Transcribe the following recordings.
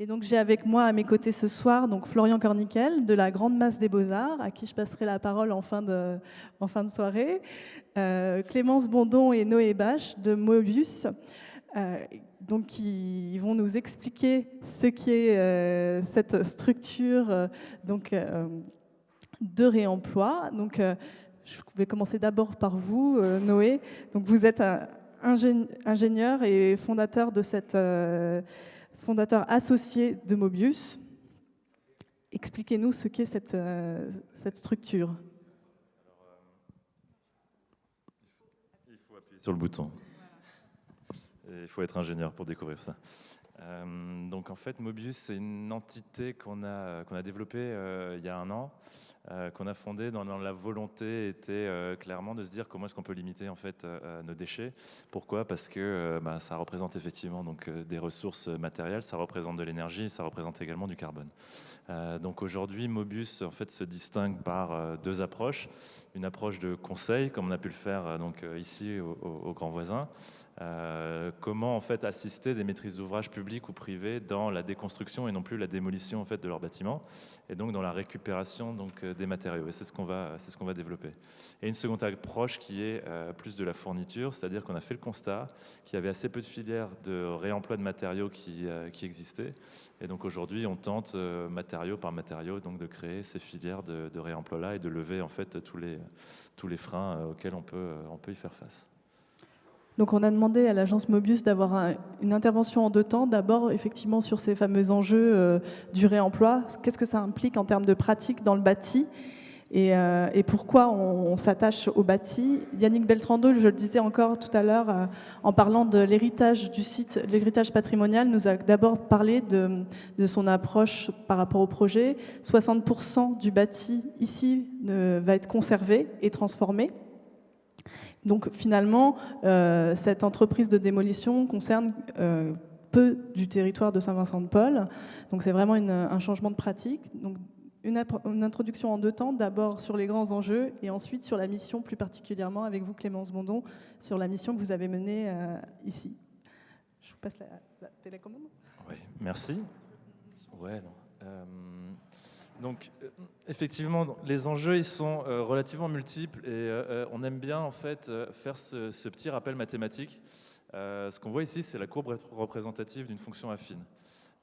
Et donc j'ai avec moi à mes côtés ce soir donc Florian Corniquel de la Grande Masse des Beaux-Arts, à qui je passerai la parole en fin de soirée, Clémence Bondon et Noé Bache de Mobius, donc qui vont nous expliquer ce qu'est cette structure de réemploi. Donc je vais commencer d'abord par vous, Noé. Donc vous êtes ingénieur et fondateur de cette fondateur associé de Mobius. Expliquez-nous ce qu'est cette structure. Il faut appuyer sur le bouton. Et il faut être ingénieur pour découvrir ça. Donc en fait, Mobius, c'est une entité qu'on a développée il y a 1 an, qu'on a fondée dans la volonté était clairement de se dire comment est-ce qu'on peut limiter en fait nos déchets. Pourquoi? Parce que ça représente effectivement donc des ressources matérielles, ça représente de l'énergie, ça représente également du carbone. Donc aujourd'hui, Mobius en fait se distingue par 2 approches. Une approche de conseil, comme on a pu le faire ici au Grand Voisin. Comment en fait assister des maîtrises d'ouvrage publics ou privés dans la déconstruction et non plus la démolition en fait de leurs bâtiments, et donc dans la récupération donc des matériaux. Et c'est ce qu'on va développer. Et une seconde approche qui est plus de la fourniture, c'est-à-dire qu'on a fait le constat qu'il y avait assez peu de filières de réemploi de matériaux qui existaient. Et donc aujourd'hui, on tente matériau par matériau donc de créer ces filières de réemploi-là et de lever en fait tous les freins auxquels on peut y faire face. Donc on a demandé à l'agence Mobius d'avoir une intervention en 2 temps. D'abord, effectivement, sur ces fameux enjeux du réemploi. Qu'est-ce que ça implique en termes de pratique dans le bâti et pourquoi on s'attache au bâti. Yannick Beltrando, je le disais encore tout à l'heure, en parlant de l'héritage du site, l'héritage patrimonial, nous a d'abord parlé de son approche par rapport au projet. 60% du bâti ici va être conservé et transformé. Donc finalement, cette entreprise de démolition concerne peu du territoire de Saint-Vincent-de-Paul. Donc c'est vraiment un changement de pratique. Donc une introduction en 2 temps, d'abord sur les grands enjeux et ensuite sur la mission, plus particulièrement avec vous Clémence Bondon, sur la mission que vous avez menée ici. Je vous passe la télécommande. Oui, merci. Ouais, non. Donc, effectivement, les enjeux ils sont relativement multiples et on aime bien en fait faire ce petit rappel mathématique. Ce qu'on voit ici, c'est la courbe représentative d'une fonction affine.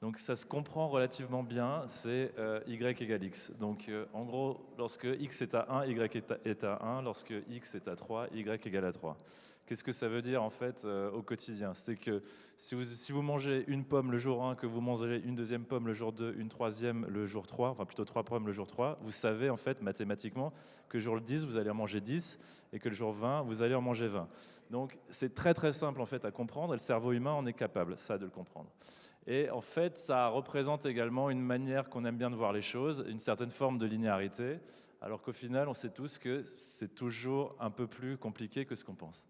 Donc ça se comprend relativement bien, c'est y égale x. Donc en gros, lorsque x est à 1, y est à 1, lorsque x est à 3, y égale à 3. Qu'est-ce que ça veut dire en fait au quotidien? C'est que si vous mangez une pomme le jour 1, que vous mangez une deuxième pomme le jour 2, une troisième le jour 3, enfin plutôt 3 pommes le jour 3, vous savez en fait mathématiquement que le jour 10, vous allez en manger 10 et que le jour 20, vous allez en manger 20. Donc c'est très très simple en fait à comprendre et le cerveau humain en est capable, ça, de le comprendre. Et en fait, ça représente également une manière qu'on aime bien de voir les choses, une certaine forme de linéarité, alors qu'au final, on sait tous que c'est toujours un peu plus compliqué que ce qu'on pense.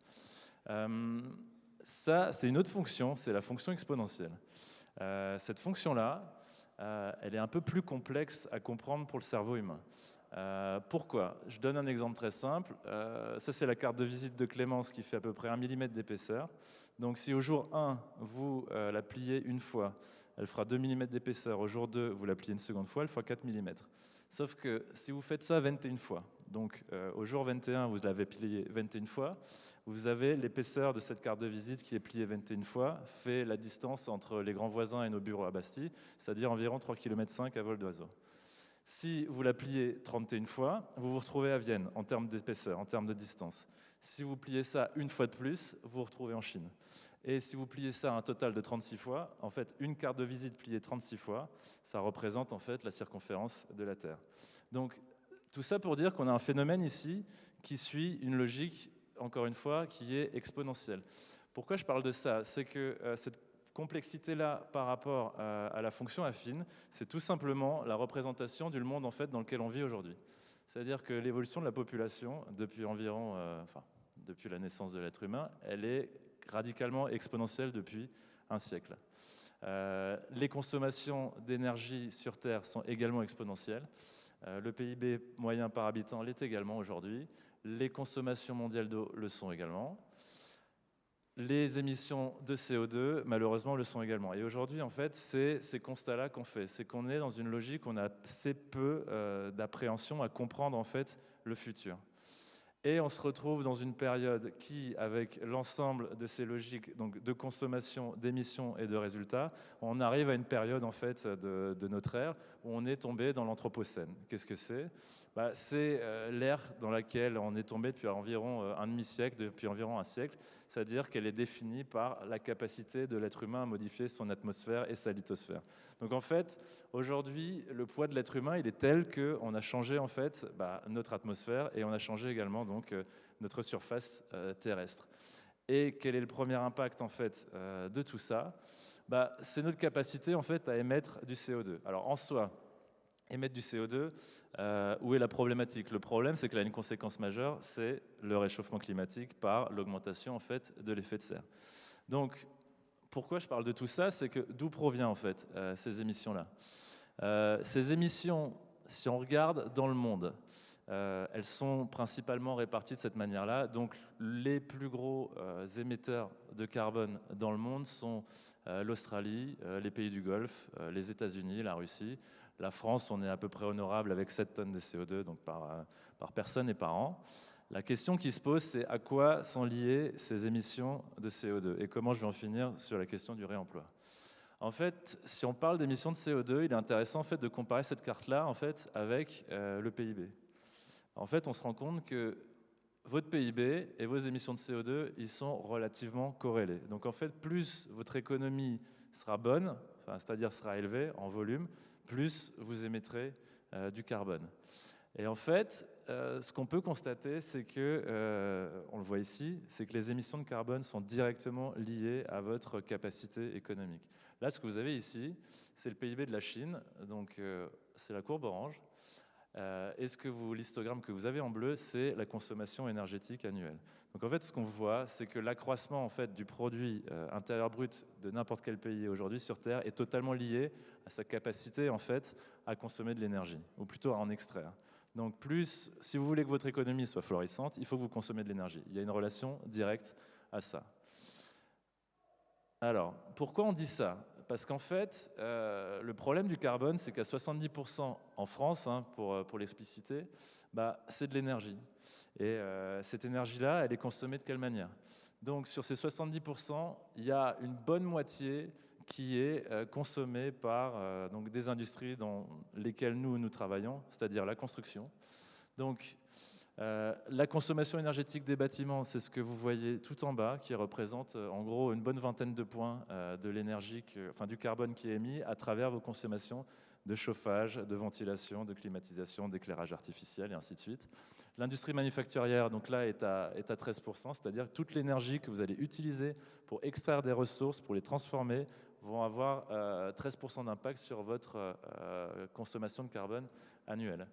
Ça, c'est une autre fonction, c'est la fonction exponentielle. Cette fonction-là, elle est un peu plus complexe à comprendre pour le cerveau humain. Pourquoi? Je donne un exemple très simple. Ça, c'est la carte de visite de Clémence qui fait à peu près 1 mm d'épaisseur. Donc, si au jour 1, vous la pliez une fois, elle fera 2 mm d'épaisseur. Au jour 2, vous la pliez une seconde fois, elle fera 4 mm. Sauf que si vous faites ça 21 fois, donc au jour 21, vous l'avez plié 21 fois, vous avez l'épaisseur de cette carte de visite qui est pliée 21 fois, fait la distance entre les grands voisins et nos bureaux à Bastille, c'est-à-dire environ 3,5 km à vol d'oiseau. Si vous la pliez 31 fois, vous vous retrouvez à Vienne en termes d'épaisseur, en termes de distance. Si vous pliez ça une fois de plus, vous vous retrouvez en Chine. Et si vous pliez ça un total de 36 fois, en fait, une carte de visite pliée 36 fois, ça représente en fait la circonférence de la Terre. Donc, tout ça pour dire qu'on a un phénomène ici qui suit une logique, encore une fois, qui est exponentielle. Pourquoi je parle de ça? C'est que cette complexité-là par rapport à la fonction affine, c'est tout simplement la représentation du monde en fait, dans lequel on vit aujourd'hui. C'est-à-dire que l'évolution de la population, depuis depuis la naissance de l'être humain, elle est radicalement exponentielle depuis un siècle. Les consommations d'énergie sur Terre sont également exponentielles. Le PIB moyen par habitant l'est également aujourd'hui. Les consommations mondiales d'eau le sont également. les émissions de CO2, malheureusement, le sont également. Et aujourd'hui, en fait, c'est ces constats-là qu'on fait. C'est qu'on est dans une logique où on a assez peu d'appréhension à comprendre, en fait, le futur. Et on se retrouve dans une période qui, avec l'ensemble de ces logiques donc de consommation, d'émissions et de résultats, on arrive à une période en fait de notre ère où on est tombé dans l'Anthropocène. Qu'est-ce que c'est ? C'est l'ère dans laquelle on est tombé depuis environ un demi-siècle, depuis environ un siècle, c'est-à-dire qu'elle est définie par la capacité de l'être humain à modifier son atmosphère et sa lithosphère. Donc en fait, aujourd'hui, le poids de l'être humain, il est tel qu'on a changé en fait notre atmosphère et on a changé également donc notre surface terrestre. Et quel est le premier impact en fait de tout ça ? C'est notre capacité en fait à émettre du CO2. Alors en soi, émettre du CO2, où est la problématique ? Le problème, c'est qu'elle a une conséquence majeure, c'est le réchauffement climatique par l'augmentation en fait de l'effet de serre. Donc pourquoi je parle de tout ça ? C'est que d'où provient en fait ces émissions-là ? Ces émissions, si on regarde dans le monde, elles sont principalement réparties de cette manière-là. Donc les plus gros émetteurs de carbone dans le monde sont l'Australie, les pays du Golfe, les États-Unis, la Russie. La France, on est à peu près honorable avec 7 tonnes de CO2 donc par personne et par an. La question qui se pose, c'est à quoi sont liées ces émissions de CO2 et comment je vais en finir sur la question du réemploi. En fait, si on parle d'émissions de CO2, il est intéressant en fait, de comparer cette carte-là en fait, avec le PIB. En fait, on se rend compte que votre PIB et vos émissions de CO2, ils sont relativement corrélés. Donc en fait, plus votre économie sera bonne, c'est-à-dire sera élevée en volume, plus vous émettrez du carbone. Et en fait, ce qu'on peut constater, c'est que, on le voit ici, c'est que les émissions de carbone sont directement liées à votre capacité économique. Là, ce que vous avez ici, c'est le PIB de la Chine, donc c'est la courbe orange. Et l'histogramme que vous avez en bleu, c'est la consommation énergétique annuelle. Donc en fait, ce qu'on voit, c'est que l'accroissement en fait, du produit intérieur brut de n'importe quel pays aujourd'hui sur Terre est totalement lié à sa capacité en fait, à consommer de l'énergie, ou plutôt à en extraire. Donc si vous voulez que votre économie soit florissante, il faut que vous consommez de l'énergie. Il y a une relation directe à ça. Alors, pourquoi on dit ça ? Parce qu'en fait, le problème du carbone, c'est qu'à 70% en France, pour l'expliciter, c'est de l'énergie. Et cette énergie-là, elle est consommée de quelle manière ? Donc, sur ces 70%, il y a une bonne moitié qui est consommée par donc des industries dans lesquelles nous travaillons, c'est-à-dire la construction. Donc, la consommation énergétique des bâtiments, c'est ce que vous voyez tout en bas, qui représente en gros une bonne vingtaine de points de l'énergie, du carbone qui est émis à travers vos consommations de chauffage, de ventilation, de climatisation, d'éclairage artificiel et ainsi de suite. L'industrie manufacturière, donc là, est à 13%, c'est-à-dire que toute l'énergie que vous allez utiliser pour extraire des ressources, pour les transformer, vont avoir 13% d'impact sur votre consommation de carbone annuelle.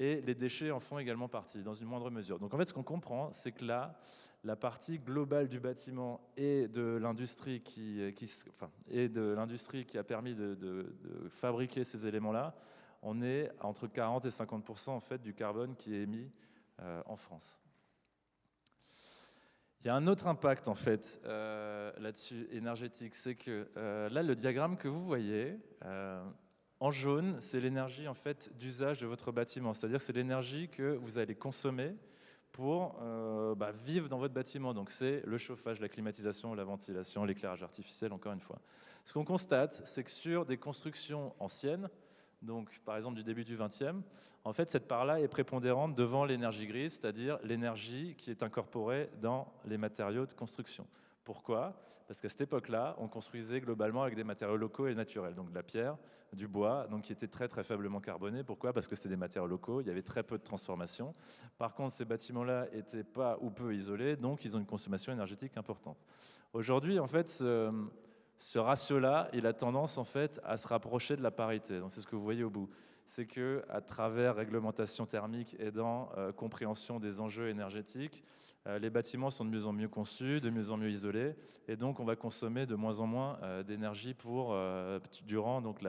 Et les déchets en font également partie, dans une moindre mesure. Donc en fait, ce qu'on comprend, c'est que là, la partie globale du bâtiment et de l'industrie qui a permis de fabriquer ces éléments-là, on est entre 40 et 50% en fait, du carbone qui est émis en France. Il y a un autre impact en fait là-dessus énergétique, c'est que là, le diagramme que vous voyez, en jaune, c'est l'énergie en fait d'usage de votre bâtiment, c'est-à-dire que c'est l'énergie que vous allez consommer pour vivre dans votre bâtiment. Donc c'est le chauffage, la climatisation, la ventilation, l'éclairage artificiel, encore une fois. Ce qu'on constate, c'est que sur des constructions anciennes, donc par exemple du début du XXe, en fait cette part-là est prépondérante devant l'énergie grise, c'est-à-dire l'énergie qui est incorporée dans les matériaux de construction. Pourquoi ? Parce qu'à cette époque-là, on construisait globalement avec des matériaux locaux et naturels, donc de la pierre, du bois, donc qui étaient très très faiblement carbonés. Pourquoi ? Parce que c'était des matériaux locaux, il y avait très peu de transformation. Par contre, ces bâtiments-là n'étaient pas ou peu isolés, donc ils ont une consommation énergétique importante. Aujourd'hui, en fait, ce ratio-là, il a tendance en fait à se rapprocher de la parité. Donc c'est ce que vous voyez au bout. C'est que à travers réglementation thermique et dans compréhension des enjeux énergétiques, les bâtiments sont de mieux en mieux conçus, de mieux en mieux isolés, et donc on va consommer de moins en moins d'énergie durant donc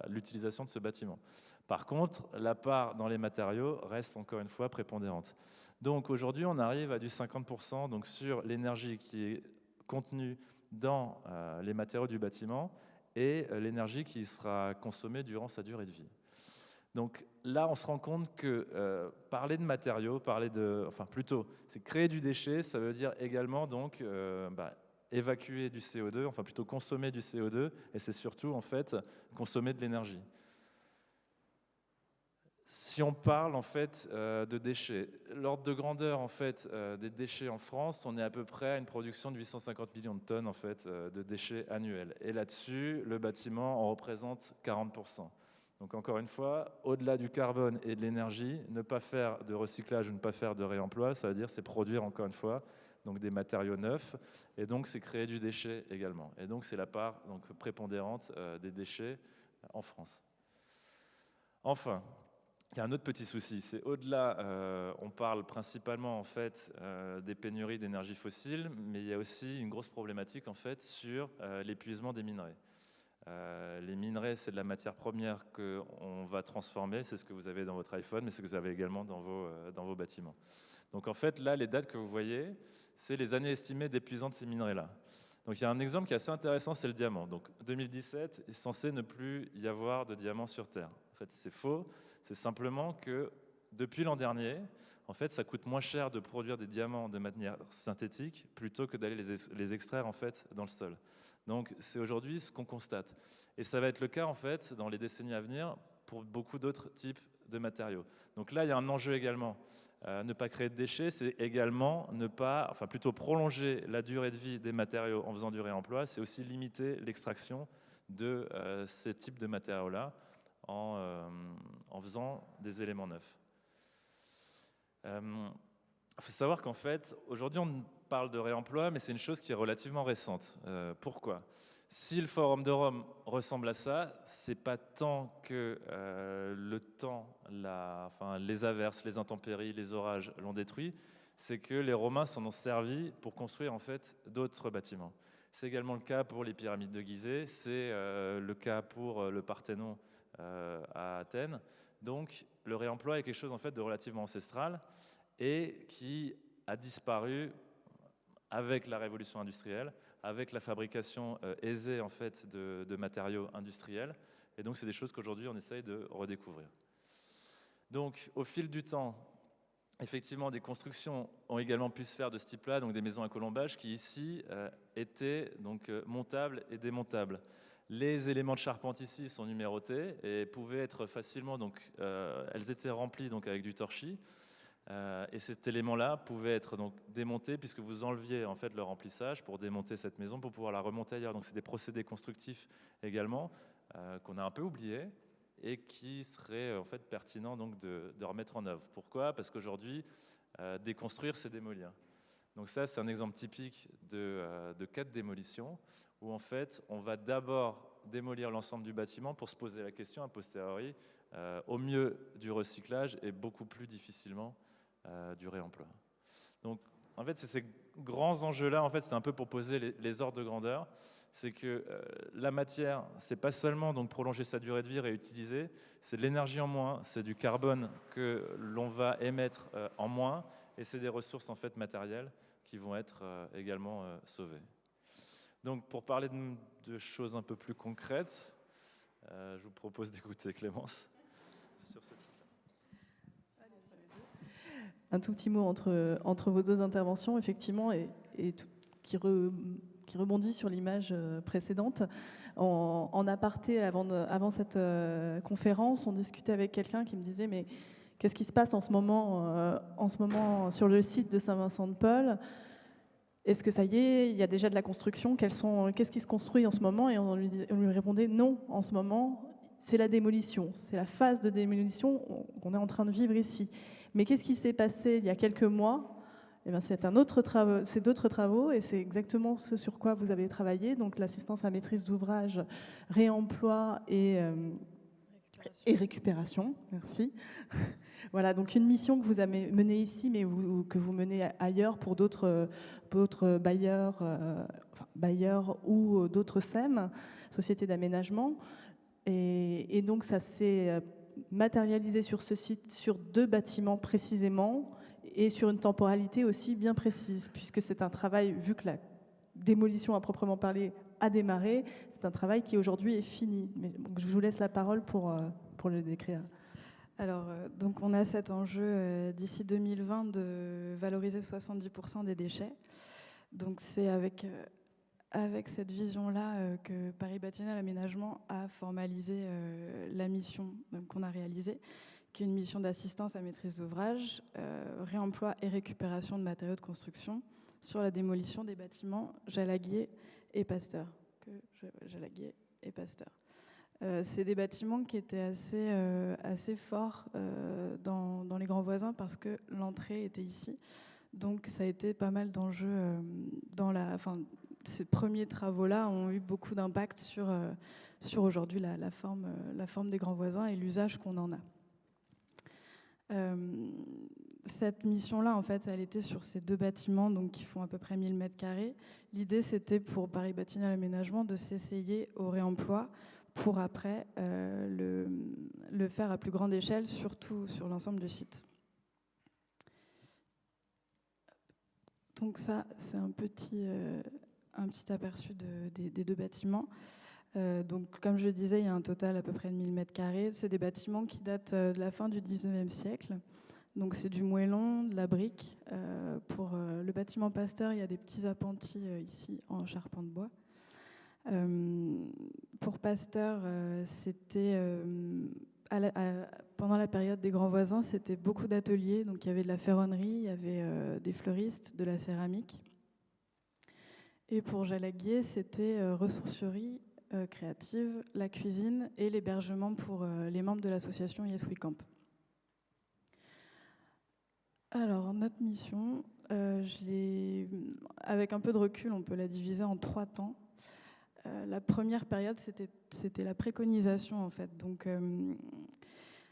l'utilisation de ce bâtiment. Par contre, la part dans les matériaux reste encore une fois prépondérante. Donc aujourd'hui, on arrive à du 50% donc sur l'énergie qui est contenue dans les matériaux du bâtiment et l'énergie qui sera consommée durant sa durée de vie. Donc là, on se rend compte que parler de matériaux, c'est créer du déchet, ça veut dire également donc évacuer du CO2, enfin plutôt consommer du CO2, et c'est surtout en fait consommer de l'énergie. Si on parle en fait de déchets, l'ordre de grandeur en fait des déchets en France, on est à peu près à une production de 850 millions de tonnes en fait de déchets annuels. Et là-dessus, le bâtiment en représente 40%. Donc encore une fois, au-delà du carbone et de l'énergie, ne pas faire de recyclage ou ne pas faire de réemploi, ça veut dire c'est produire encore une fois donc des matériaux neufs, et donc c'est créer du déchet également. Et donc c'est la part donc prépondérante des déchets en France. Enfin, il y a un autre petit souci, c'est au-delà, on parle principalement en fait des pénuries d'énergie fossile, mais il y a aussi une grosse problématique en fait sur l'épuisement des minerais. Les minerais, c'est de la matière première qu'on va transformer, c'est ce que vous avez dans votre iPhone, mais c'est ce que vous avez également dans vos bâtiments. Donc en fait, là, les dates que vous voyez, c'est les années estimées d'épuisement de ces minerais-là. Donc il y a un exemple qui est assez intéressant, c'est le diamant. Donc 2017 est censé ne plus y avoir de diamants sur Terre. En fait, c'est faux. C'est simplement que depuis l'an dernier, en fait, ça coûte moins cher de produire des diamants de manière synthétique plutôt que d'aller les extraire en fait dans le sol. Donc c'est aujourd'hui ce qu'on constate. Et ça va être le cas en fait dans les décennies à venir pour beaucoup d'autres types de matériaux. Donc là, il y a un enjeu également. Ne pas créer de déchets, c'est également plutôt prolonger la durée de vie des matériaux en faisant du réemploi, c'est aussi limiter l'extraction de ces types de matériaux-là en faisant des éléments neufs. Il faut savoir qu'en fait, aujourd'hui, on parle de réemploi, mais c'est une chose qui est relativement récente. Pourquoi ? Si le Forum de Rome ressemble à ça, c'est pas tant que le temps, les averses, les intempéries, les orages l'ont détruit, c'est que les Romains s'en ont servi pour construire en fait d'autres bâtiments. C'est également le cas pour les pyramides de Gizeh, c'est le cas pour le Parthénon à Athènes. Donc le réemploi est quelque chose en fait de relativement ancestral et qui a disparu avec la révolution industrielle, avec la fabrication aisée en fait de matériaux industriels. Et donc c'est des choses qu'aujourd'hui on essaye de redécouvrir. Donc au fil du temps, effectivement des constructions ont également pu se faire de ce type-là, donc des maisons à colombage qui ici étaient donc montables et démontables. Les éléments de charpente ici sont numérotés et pouvaient être facilement, elles étaient remplies donc avec du torchis. Et cet élément-là pouvait être donc démonté puisque vous enleviez en fait le remplissage pour démonter cette maison pour pouvoir la remonter ailleurs. Donc c'est des procédés constructifs également qu'on a un peu oubliés et qui seraient en fait pertinents donc de remettre en œuvre. Pourquoi ? Parce qu'aujourd'hui, déconstruire, c'est démolir. Donc ça, c'est un exemple typique de cas de démolition où en fait, on va d'abord démolir l'ensemble du bâtiment pour se poser la question a posteriori, au mieux du recyclage et beaucoup plus difficilement du réemploi. Donc, en fait, c'est ces grands enjeux-là, en fait, c'est un peu pour poser les ordres de grandeur. C'est que la matière, c'est pas seulement donc prolonger sa durée de vie, réutiliser, c'est de l'énergie en moins, c'est du carbone que l'on va émettre en moins, et c'est des ressources en fait matérielles qui vont être également sauvées. Donc, pour parler de choses un peu plus concrètes, je vous propose d'écouter Clémence sur ce site. Un tout petit mot entre vos deux interventions, effectivement, et qui rebondit sur l'image précédente. En aparté, avant cette conférence, on discutait avec quelqu'un qui me disait « mais qu'est-ce qui se passe en ce moment sur le site de Saint-Vincent-de-Paul ? Est-ce que ça y est, il y a déjà de la construction ? Qu'est-ce qui se construit en ce moment ?» Et on lui répondait « non, en ce moment, c'est la démolition, c'est la phase de démolition qu'on est en train de vivre ici. » Mais qu'est-ce qui s'est passé il y a quelques mois ? Eh bien, c'est d'autres travaux et c'est exactement ce sur quoi vous avez travaillé, donc l'assistance à maîtrise d'ouvrage, réemploi et récupération. Merci. Voilà, donc une mission que vous avez menée ici, mais que vous menez ailleurs pour d'autres bailleurs ou d'autres SEM, sociétés d'aménagement. Et donc ça s'est matérialisé sur ce site, sur 2 bâtiments précisément, et sur une temporalité aussi bien précise, puisque c'est un travail, vu que la démolition à proprement parler a démarré. C'est un travail qui aujourd'hui est fini. Mais, donc, je vous laisse la parole pour le décrire. Alors, donc on a cet enjeu d'ici 2020 de valoriser 70% des déchets. Donc c'est avec cette vision-là que Paris Bâtiment Aménagement a formalisé la mission qu'on a réalisée, qui est une mission d'assistance à maîtrise d'ouvrage, réemploi et récupération de matériaux de construction sur la démolition des bâtiments Jalaguier et Pasteur. Jalaguier et Pasteur. C'est des bâtiments qui étaient assez forts dans les grands voisins parce que l'entrée était ici. Donc ça a été pas mal d'enjeux ces premiers travaux-là ont eu beaucoup d'impact sur aujourd'hui la forme des grands voisins et l'usage qu'on en a. Cette mission-là, en fait, elle était sur ces 2 bâtiments donc, qui font à peu près 1000 m². L'idée, c'était pour Paris Bâtiment Aménagement de s'essayer au réemploi pour après le faire à plus grande échelle, surtout sur l'ensemble du site. Donc ça, c'est un petit aperçu des 2 bâtiments. Donc, comme je le disais, il y a un total à peu près de 1000 m². C'est des bâtiments qui datent de la fin du 19e siècle. Donc, c'est du moellon, de la brique. Pour le bâtiment Pasteur, il y a des petits appentis ici en charpente de bois. Pour Pasteur, c'était pendant la période des grands voisins, c'était beaucoup d'ateliers. Donc, il y avait de la ferronnerie, il y avait des fleuristes, de la céramique. Et pour Jalaguier, c'était ressourcerie créative, la cuisine et l'hébergement pour les membres de l'association Yes We Camp. Alors, notre mission, avec un peu de recul, on peut la diviser en 3 temps. La première période, c'était la préconisation, en fait. Donc,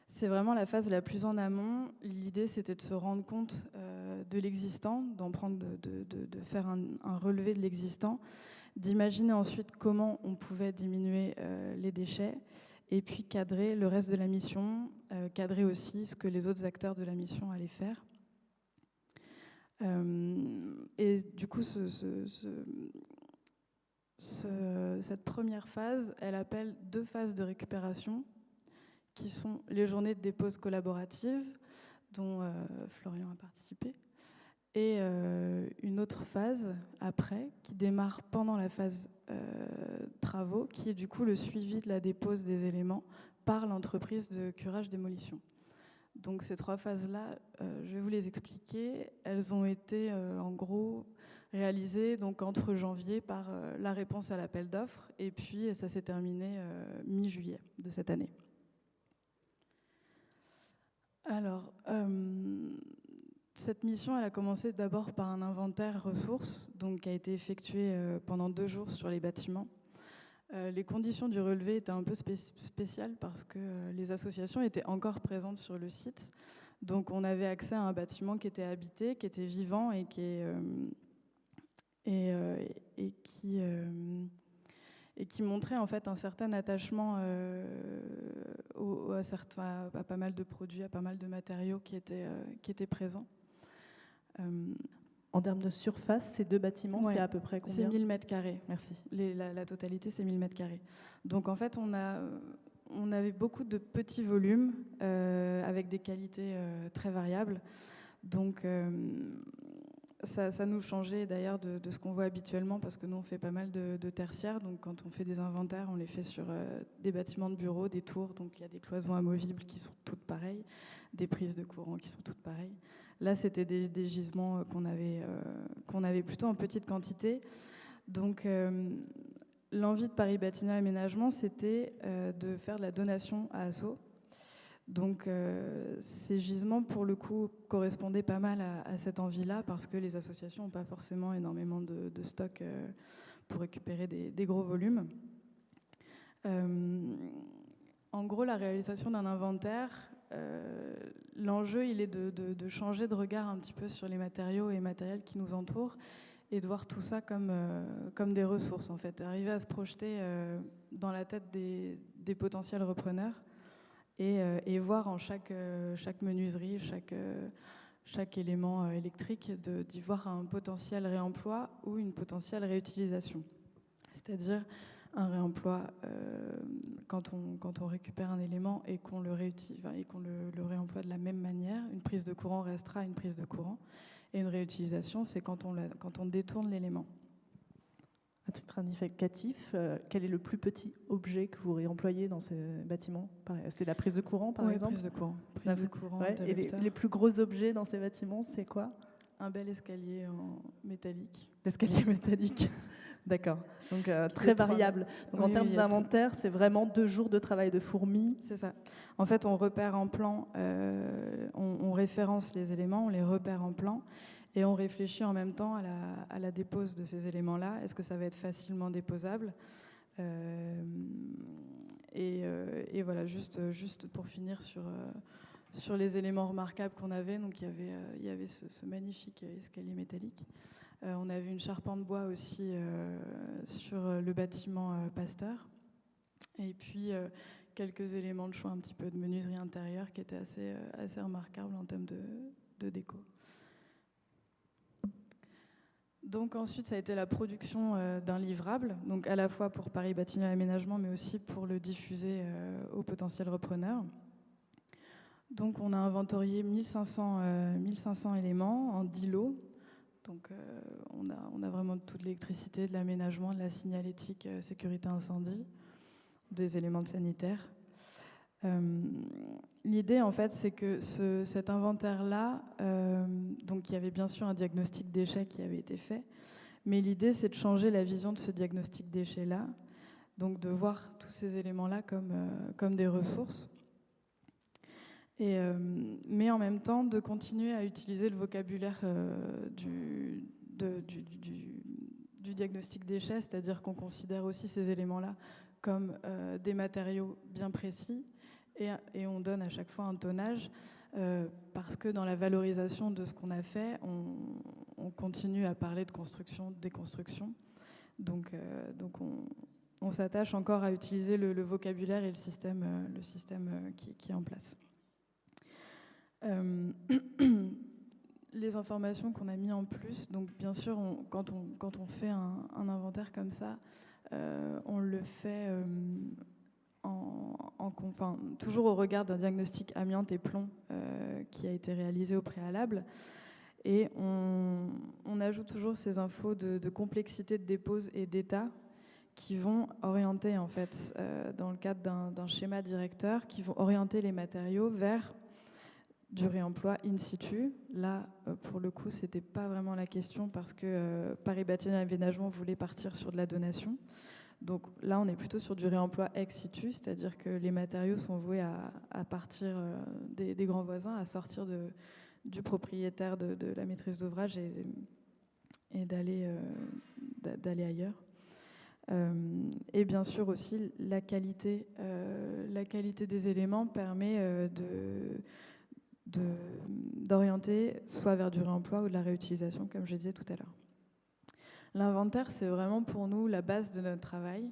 c'est vraiment la phase la plus en amont. L'idée, c'était de se rendre compte de l'existant, de faire un relevé de l'existant, d'imaginer ensuite comment on pouvait diminuer les déchets, et puis cadrer le reste de la mission, cadrer aussi ce que les autres acteurs de la mission allaient faire. Et du coup, cette première phase, elle appelle 2 phases de récupération, qui sont les journées de dépose collaborative, dont Florian a participé, et une autre phase après, qui démarre pendant la phase travaux, qui est du coup le suivi de la dépose des éléments par l'entreprise de curage-démolition. Donc ces 3 phases-là, je vais vous les expliquer. Elles ont été en gros réalisées donc, entre janvier par la réponse à l'appel d'offres, et puis ça s'est terminé mi-juillet de cette année. Alors, cette mission, elle a commencé d'abord par un inventaire ressources, donc qui a été effectué pendant 2 jours sur les bâtiments. Les conditions du relevé étaient un peu spéciales parce que les associations étaient encore présentes sur le site. Donc, on avait accès à un bâtiment qui était habité, qui était vivant et qui montrait en fait un certain attachement à pas mal de produits, à pas mal de matériaux qui étaient présents. En termes de surface, ces 2 bâtiments, c'est à peu près combien ? C'est 1000 m². Merci. La totalité, c'est 1000 m². Donc en fait, on avait beaucoup de petits volumes avec des qualités très variables. Donc ça nous changeait d'ailleurs de ce qu'on voit habituellement, parce que nous, on fait pas mal de tertiaires. Donc quand on fait des inventaires, on les fait sur des bâtiments de bureaux, des tours. Donc il y a des cloisons amovibles qui sont toutes pareilles, des prises de courant qui sont toutes pareilles. Là, c'était des gisements qu'on avait plutôt en petite quantité. Donc, l'envie de Paris Bâtiment Aménagement, c'était de faire de la donation à Asso. Donc, ces gisements, pour le coup, correspondaient pas mal à cette envie-là, parce que les associations n'ont pas forcément énormément de stock pour récupérer des gros volumes. En gros, la réalisation d'un inventaire, l'enjeu, il est de changer de regard un petit peu sur les matériaux et matériels qui nous entourent et de voir tout ça comme des ressources, en fait. Arriver à se projeter dans la tête des potentiels repreneurs et voir en chaque menuiserie, chaque élément électrique, d'y voir un potentiel réemploi ou une potentielle réutilisation. C'est-à-dire un réemploi quand on récupère un élément et qu'on le réemploie de la même manière. Une prise de courant restera une prise de courant. Et une réutilisation, c'est quand on détourne l'élément. À titre indicatif, quel est le plus petit objet que vous réemployez dans ces bâtiments? C'est la prise de courant, par exemple? Prise de courant. Prise de courant, ouais. Et les plus gros objets dans ces bâtiments, c'est quoi? Un bel escalier en métallique. L'escalier métallique. D'accord. Donc très variable. Donc en termes d'inventaire, c'est vraiment 2 jours de travail de fourmi. C'est ça. En fait, on repère en plan, on référence les éléments, on les repère en plan, et on réfléchit en même temps à la dépose de ces éléments-là. Est-ce que ça va être facilement déposable? Et voilà, juste pour finir sur les éléments remarquables qu'on avait. Donc il y avait ce magnifique escalier métallique. On avait une charpente bois aussi sur le bâtiment Pasteur. Et puis quelques éléments de choix, un petit peu de menuiserie intérieure qui étaient assez remarquables en termes de déco. Donc ensuite, ça a été la production d'un livrable, donc à la fois pour Paris Bâtiment et Aménagement, mais aussi pour le diffuser aux potentiels repreneurs. Donc on a inventorié 1500 éléments en 10 lots. Donc on a vraiment toute l'électricité, de l'aménagement, de la signalétique, sécurité incendie, des éléments de sanitaire. L'idée, en fait, c'est que cet inventaire-là, donc il y avait bien sûr un diagnostic déchets qui avait été fait, mais l'idée, c'est de changer la vision de ce diagnostic déchets-là, donc de voir tous ces éléments-là comme des ressources, mais en même temps de continuer à utiliser le vocabulaire du diagnostic déchets, c'est-à-dire qu'on considère aussi ces éléments-là comme des matériaux bien précis, et on donne à chaque fois un tonnage parce que dans la valorisation de ce qu'on a fait, on continue à parler de construction, de déconstruction. Donc on s'attache encore à utiliser le vocabulaire et le système qui est en place. Les informations qu'on a mis en plus, donc bien sûr, quand on fait un inventaire comme ça, on le fait toujours au regard d'un diagnostic amiante et plomb qui a été réalisé au préalable. Et on ajoute toujours ces infos de complexité de dépose et d'état qui vont orienter, en fait, dans le cadre d'un schéma directeur, qui vont orienter les matériaux vers du réemploi in situ. Là, pour le coup, c'était pas vraiment la question parce que Paris Bâtiment et Aménagement voulait partir sur de la donation. Donc là, on est plutôt sur du réemploi ex situ, c'est-à-dire que les matériaux sont voués à partir des grands voisins, à sortir du propriétaire de la maîtrise d'ouvrage et d'aller ailleurs. Et bien sûr aussi, la qualité des éléments permet d'orienter soit vers du réemploi ou de la réutilisation, comme je disais tout à l'heure. L'inventaire, c'est vraiment pour nous la base de notre travail.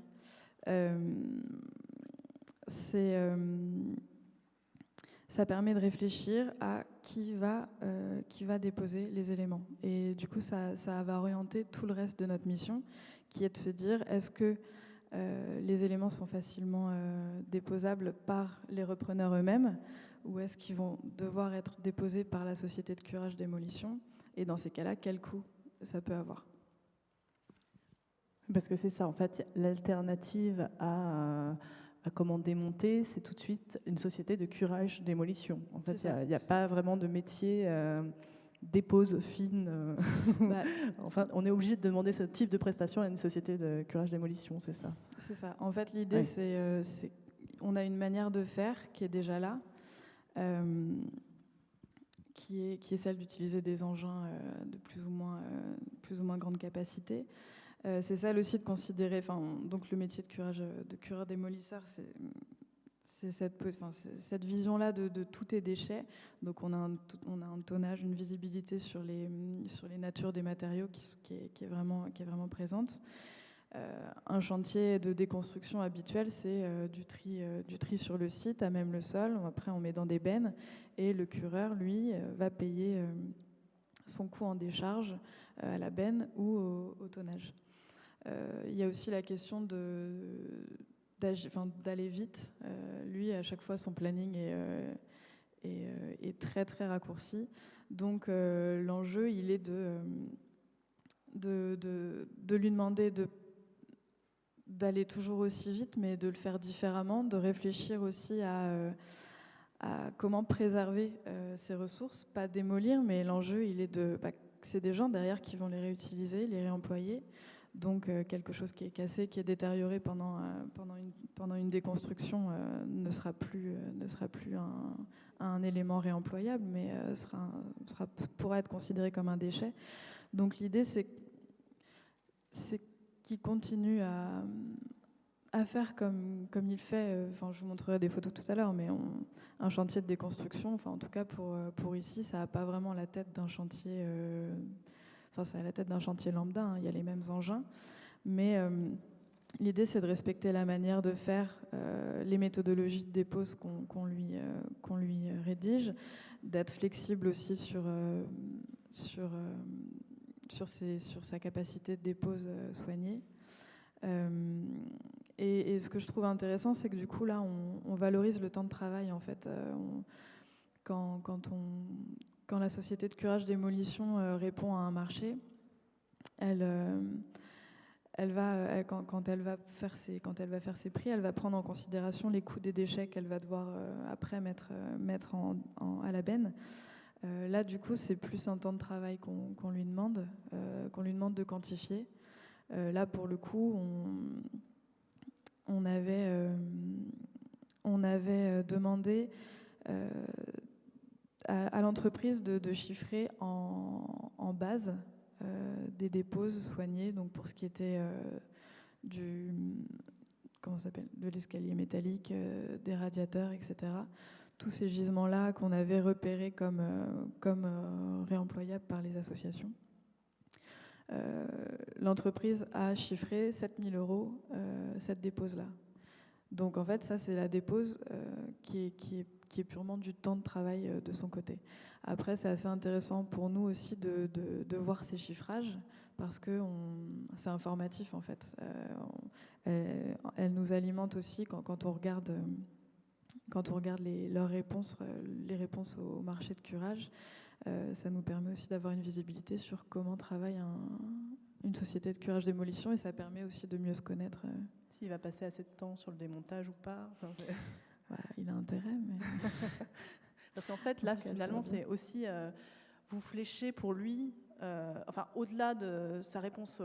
Ça permet de réfléchir à qui va déposer les éléments. Et du coup, ça va orienter tout le reste de notre mission, qui est de se dire, est-ce que les éléments sont facilement déposables par les repreneurs eux-mêmes, ou est-ce qu'ils vont devoir être déposés par la société de curage-démolition? Et dans ces cas-là, quel coût ça peut avoir? Parce que c'est ça, en fait, l'alternative à comment démonter, c'est tout de suite une société de curage-démolition. En fait, il n'y a pas vraiment de métier dépose fine. Enfin, on est obligé de demander ce type de prestation à une société de curage-démolition, c'est ça? C'est ça. En fait, l'idée, c'est on a une manière de faire qui est déjà là, qui est celle d'utiliser des engins de plus ou moins grande capacité. C'est celle aussi de considérer, donc le métier de cureur-démolisseur, c'est cette vision-là de tout est déchet. Donc on a un tonnage, une visibilité sur les natures des matériaux qui est vraiment présente. Un chantier de déconstruction habituel, c'est du tri sur le site, à même le sol. Après, on met dans des bennes et le cureur, lui, va payer son coût en décharge à la benne ou au tonnage. Il y a aussi la question d'aller vite. Lui, à chaque fois, son planning est très, très raccourci. Donc, l'enjeu, il est de lui demander d'aller toujours aussi vite, mais de le faire différemment, de réfléchir aussi à comment préserver ces ressources, pas démolir, mais l'enjeu, il est c'est des gens derrière qui vont les réutiliser, les réemployer. Donc quelque chose qui est cassé, qui est détérioré pendant une déconstruction ne sera plus un élément réemployable, mais pourra être considéré comme un déchet. Donc l'idée, c'est qu'il continue à faire comme il fait. Enfin, je vous montrerai des photos tout à l'heure, mais un chantier de déconstruction, enfin en tout cas pour ici, ça n'a pas vraiment la tête d'un chantier. Enfin, ça a la tête d'un chantier lambda. Hein, il y a les mêmes engins, mais l'idée, c'est de respecter la manière de faire, les méthodologies de dépose qu'on lui rédige, d'être flexible aussi sur sa capacité de dépose soignée. Et ce que je trouve intéressant, c'est que du coup, là, on valorise le temps de travail, en fait. Quand la société de curage-démolition répond à un marché, quand elle va faire ses prix, elle va prendre en considération les coûts des déchets qu'elle va devoir après mettre à la benne. Là, du coup, c'est plus un temps de travail qu'on lui demande de quantifier. Là, pour le coup, on avait demandé à l'entreprise de chiffrer en base des déposes soignées, donc pour ce qui était de l'escalier métallique, des radiateurs, etc. Tous ces gisements-là qu'on avait repérés comme réemployables par les associations. L'entreprise a chiffré 7 000 € cette dépose-là. Donc en fait, ça c'est la dépose qui est purement du temps de travail de son côté. Après, c'est assez intéressant pour nous aussi de voir ces chiffrages parce que c'est informatif en fait. Elle nous alimente aussi quand on regarde leurs réponses, les réponses au marché de curage. Ça nous permet aussi d'avoir une visibilité sur comment travaille une société de curage-démolition et ça permet aussi de mieux se connaître. S'il va passer assez de temps sur le démontage ou pas. Il a intérêt, mais... Parce qu'en fait, là, finalement, c'est aussi... vous fléchez pour lui, au-delà de sa réponse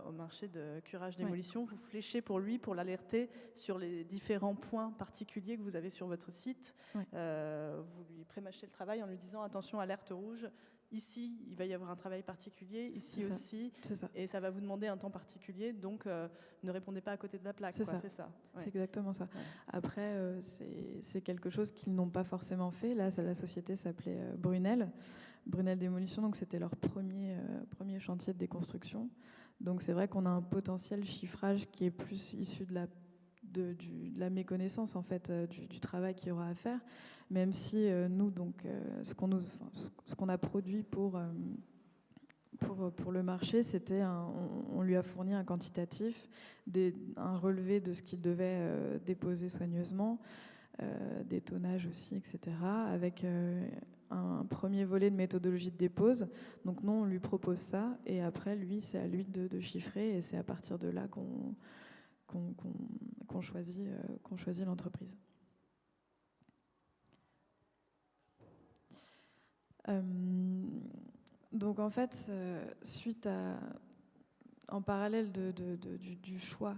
au marché de curage-démolition, vous fléchez pour lui, pour l'alerter sur les différents points particuliers que vous avez sur votre site. Vous lui prémâchez le travail en lui disant « Attention, alerte rouge ». Ici, il va y avoir un travail particulier, ici aussi, et ça va vous demander un temps particulier, donc ne répondez pas à côté de la plaque. C'est ça. C'est exactement ça. Ouais. Après, c'est quelque chose qu'ils n'ont pas forcément fait. Là, la société s'appelait Brunel Démolition, donc c'était leur premier chantier de déconstruction. Donc c'est vrai qu'on a un potentiel chiffrage qui est plus issu de la méconnaissance en fait du travail qu'il y aura à faire, même si nous donc ce qu'on a produit pour le marché, c'était on lui a fourni un quantitatif, un relevé de ce qu'il devait déposer soigneusement, des tonnages aussi, etc. avec un premier volet de méthodologie de dépose. Donc nous on lui propose ça et après lui c'est à lui de chiffrer et c'est à partir de là qu'on choisit l'entreprise. Donc en fait, en parallèle du choix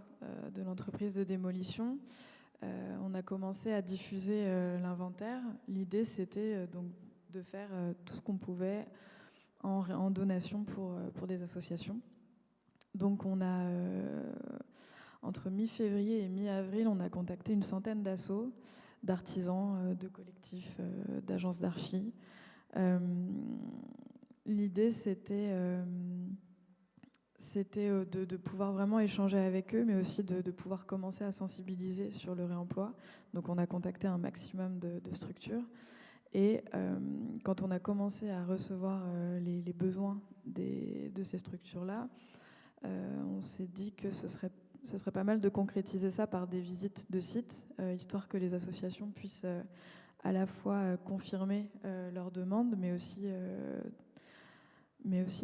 de l'entreprise de démolition, on a commencé à diffuser l'inventaire. L'idée c'était donc de faire tout ce qu'on pouvait en donation pour des associations. Donc on a entre mi-février et mi-avril, on a contacté une centaine d'assos, d'artisans, de collectifs, d'agences d'archi. L'idée, c'était c'était de pouvoir vraiment échanger avec eux, mais aussi de pouvoir commencer à sensibiliser sur le réemploi. Donc on a contacté un maximum de structures. Et quand on a commencé à recevoir les besoins de ces structures-là, on s'est dit que ce serait pas mal de concrétiser ça par des visites de sites, histoire que les associations puissent à la fois confirmer leurs demandes, mais aussi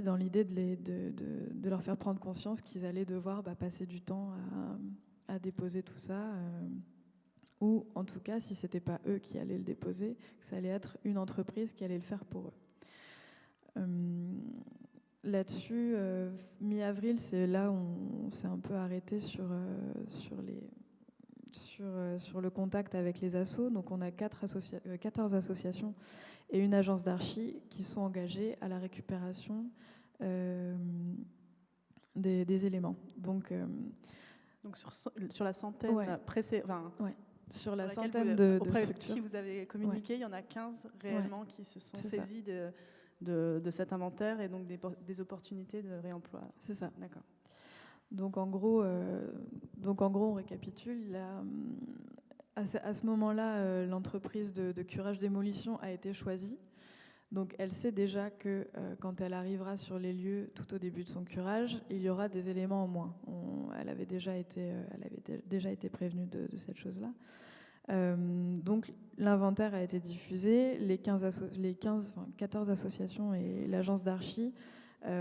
dans l'idée de leur faire prendre conscience qu'ils allaient devoir passer du temps à déposer tout ça, ou en tout cas, si ce n'était pas eux qui allaient le déposer, que ça allait être une entreprise qui allait le faire pour eux. Là-dessus, mi-avril, c'est là où on s'est un peu arrêté sur le contact avec les assos. Donc on a 14 associations et une agence d'archi qui sont engagées à la récupération des éléments. Donc sur la centaine sur la laquelle centaine de auprès structures. qui vous avez communiqué, il y en a 15 réellement qui se sont saisis de cet inventaire et donc des opportunités de réemploi. C'est ça. D'accord. Donc en gros, on récapitule. À ce moment-là, l'entreprise de curage démolition a été choisie. Donc elle sait déjà que quand elle arrivera sur les lieux tout au début de son curage, il y aura des éléments en moins. Elle avait déjà été prévenue de cette chose-là. Donc l'inventaire a été diffusé. Les 14 associations et l'agence d'archi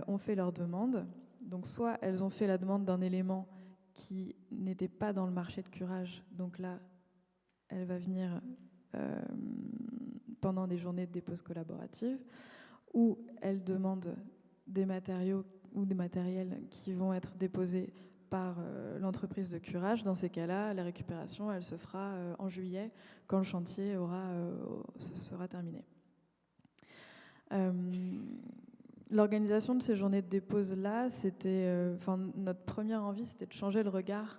ont fait leur demande. Donc soit elles ont fait la demande d'un élément qui n'était pas dans le marché de curage. Donc là, elle va venir pendant des journées de dépose collaborative, ou elle demande des matériaux ou des matériels qui vont être déposés par l'entreprise de curage. Dans ces cas-là, la récupération, elle se fera en juillet, quand le chantier sera terminé. L'organisation de ces journées de dépose-là, notre première envie, c'était de changer le regard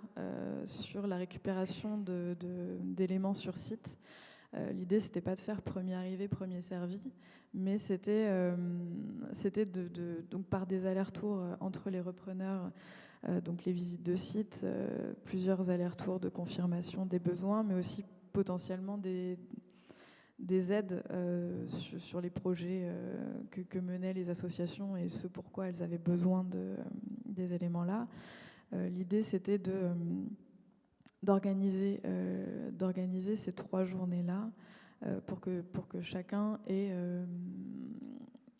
sur la récupération d'éléments sur site. L'idée, c'était pas de faire premier arrivé, premier servi, mais c'était donc par des allers-retours entre les repreneurs, donc les visites de site, plusieurs allers-retours de confirmation des besoins, mais aussi potentiellement des aides sur les projets que menaient les associations et ce pourquoi elles avaient besoin des éléments-là. L'idée, c'était d'organiser ces 3 journées-là pour que chacun ait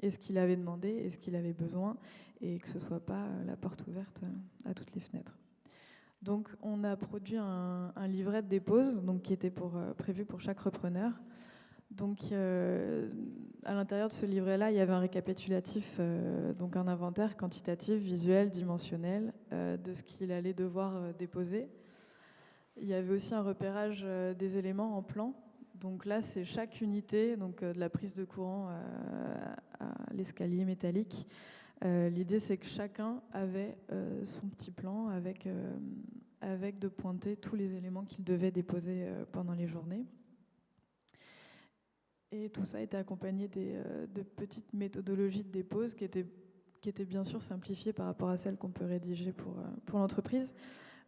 ce qu'il avait demandé et ce qu'il avait besoin, et que ce ne soit pas la porte ouverte à toutes les fenêtres. Donc on a produit un livret de dépose qui était prévu pour chaque repreneur. Donc, à l'intérieur de ce livret-là, il y avait un récapitulatif, donc un inventaire quantitatif, visuel, dimensionnel, de ce qu'il allait devoir déposer. Il y avait aussi un repérage des éléments en plan. Donc là, c'est chaque unité, donc de la prise de courant à l'escalier métallique. L'idée, c'est que chacun avait son petit plan avec de pointer tous les éléments qu'il devait déposer pendant les journées. Et tout ça était accompagné de petites méthodologies de dépose qui étaient bien sûr simplifiées par rapport à celles qu'on peut rédiger pour l'entreprise.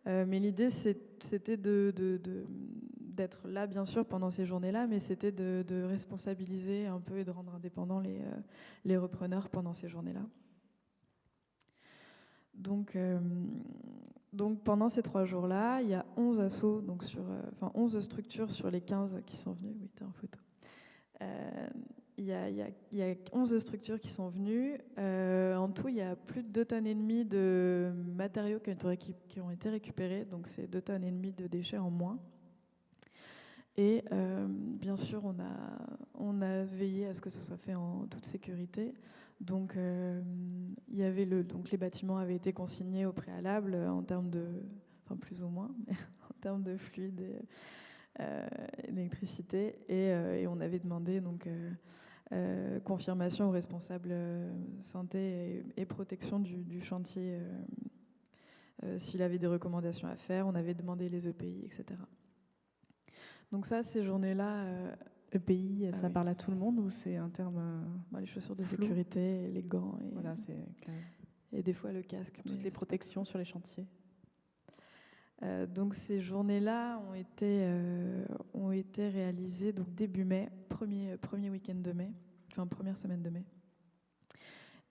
Mais l'idée, c'était d'être là, bien sûr, pendant ces journées-là, mais c'était de responsabiliser un peu et de rendre indépendants les repreneurs pendant ces journées-là. Donc pendant ces 3 jours-là, il y a 11 assos, donc 11 structures sur les 15 qui sont venues. Oui, t'es en photo. Il y a 11 structures qui sont venues. En tout, il y a plus de 2,5 tonnes de matériaux qui ont été récupérés. Donc, c'est 2,5 tonnes de déchets en moins. Et bien sûr, on a veillé à ce que ce soit fait en toute sécurité. Donc, les bâtiments avaient été consignés au préalable en termes plus ou moins, mais en termes de fluide d'électricité, et on avait demandé confirmation aux responsables santé et protection du chantier s'il avait des recommandations à faire. On avait demandé les EPI, etc. Donc ça, ces journées-là... EPI, ça parle à tout le monde ou c'est un terme les chaussures de sécurité, les gants. Voilà, c'est clair. et des fois le casque. Toutes les protections sur les chantiers. Donc ces journées-là ont été réalisées donc début mai, premier week-end de mai, enfin première semaine de mai.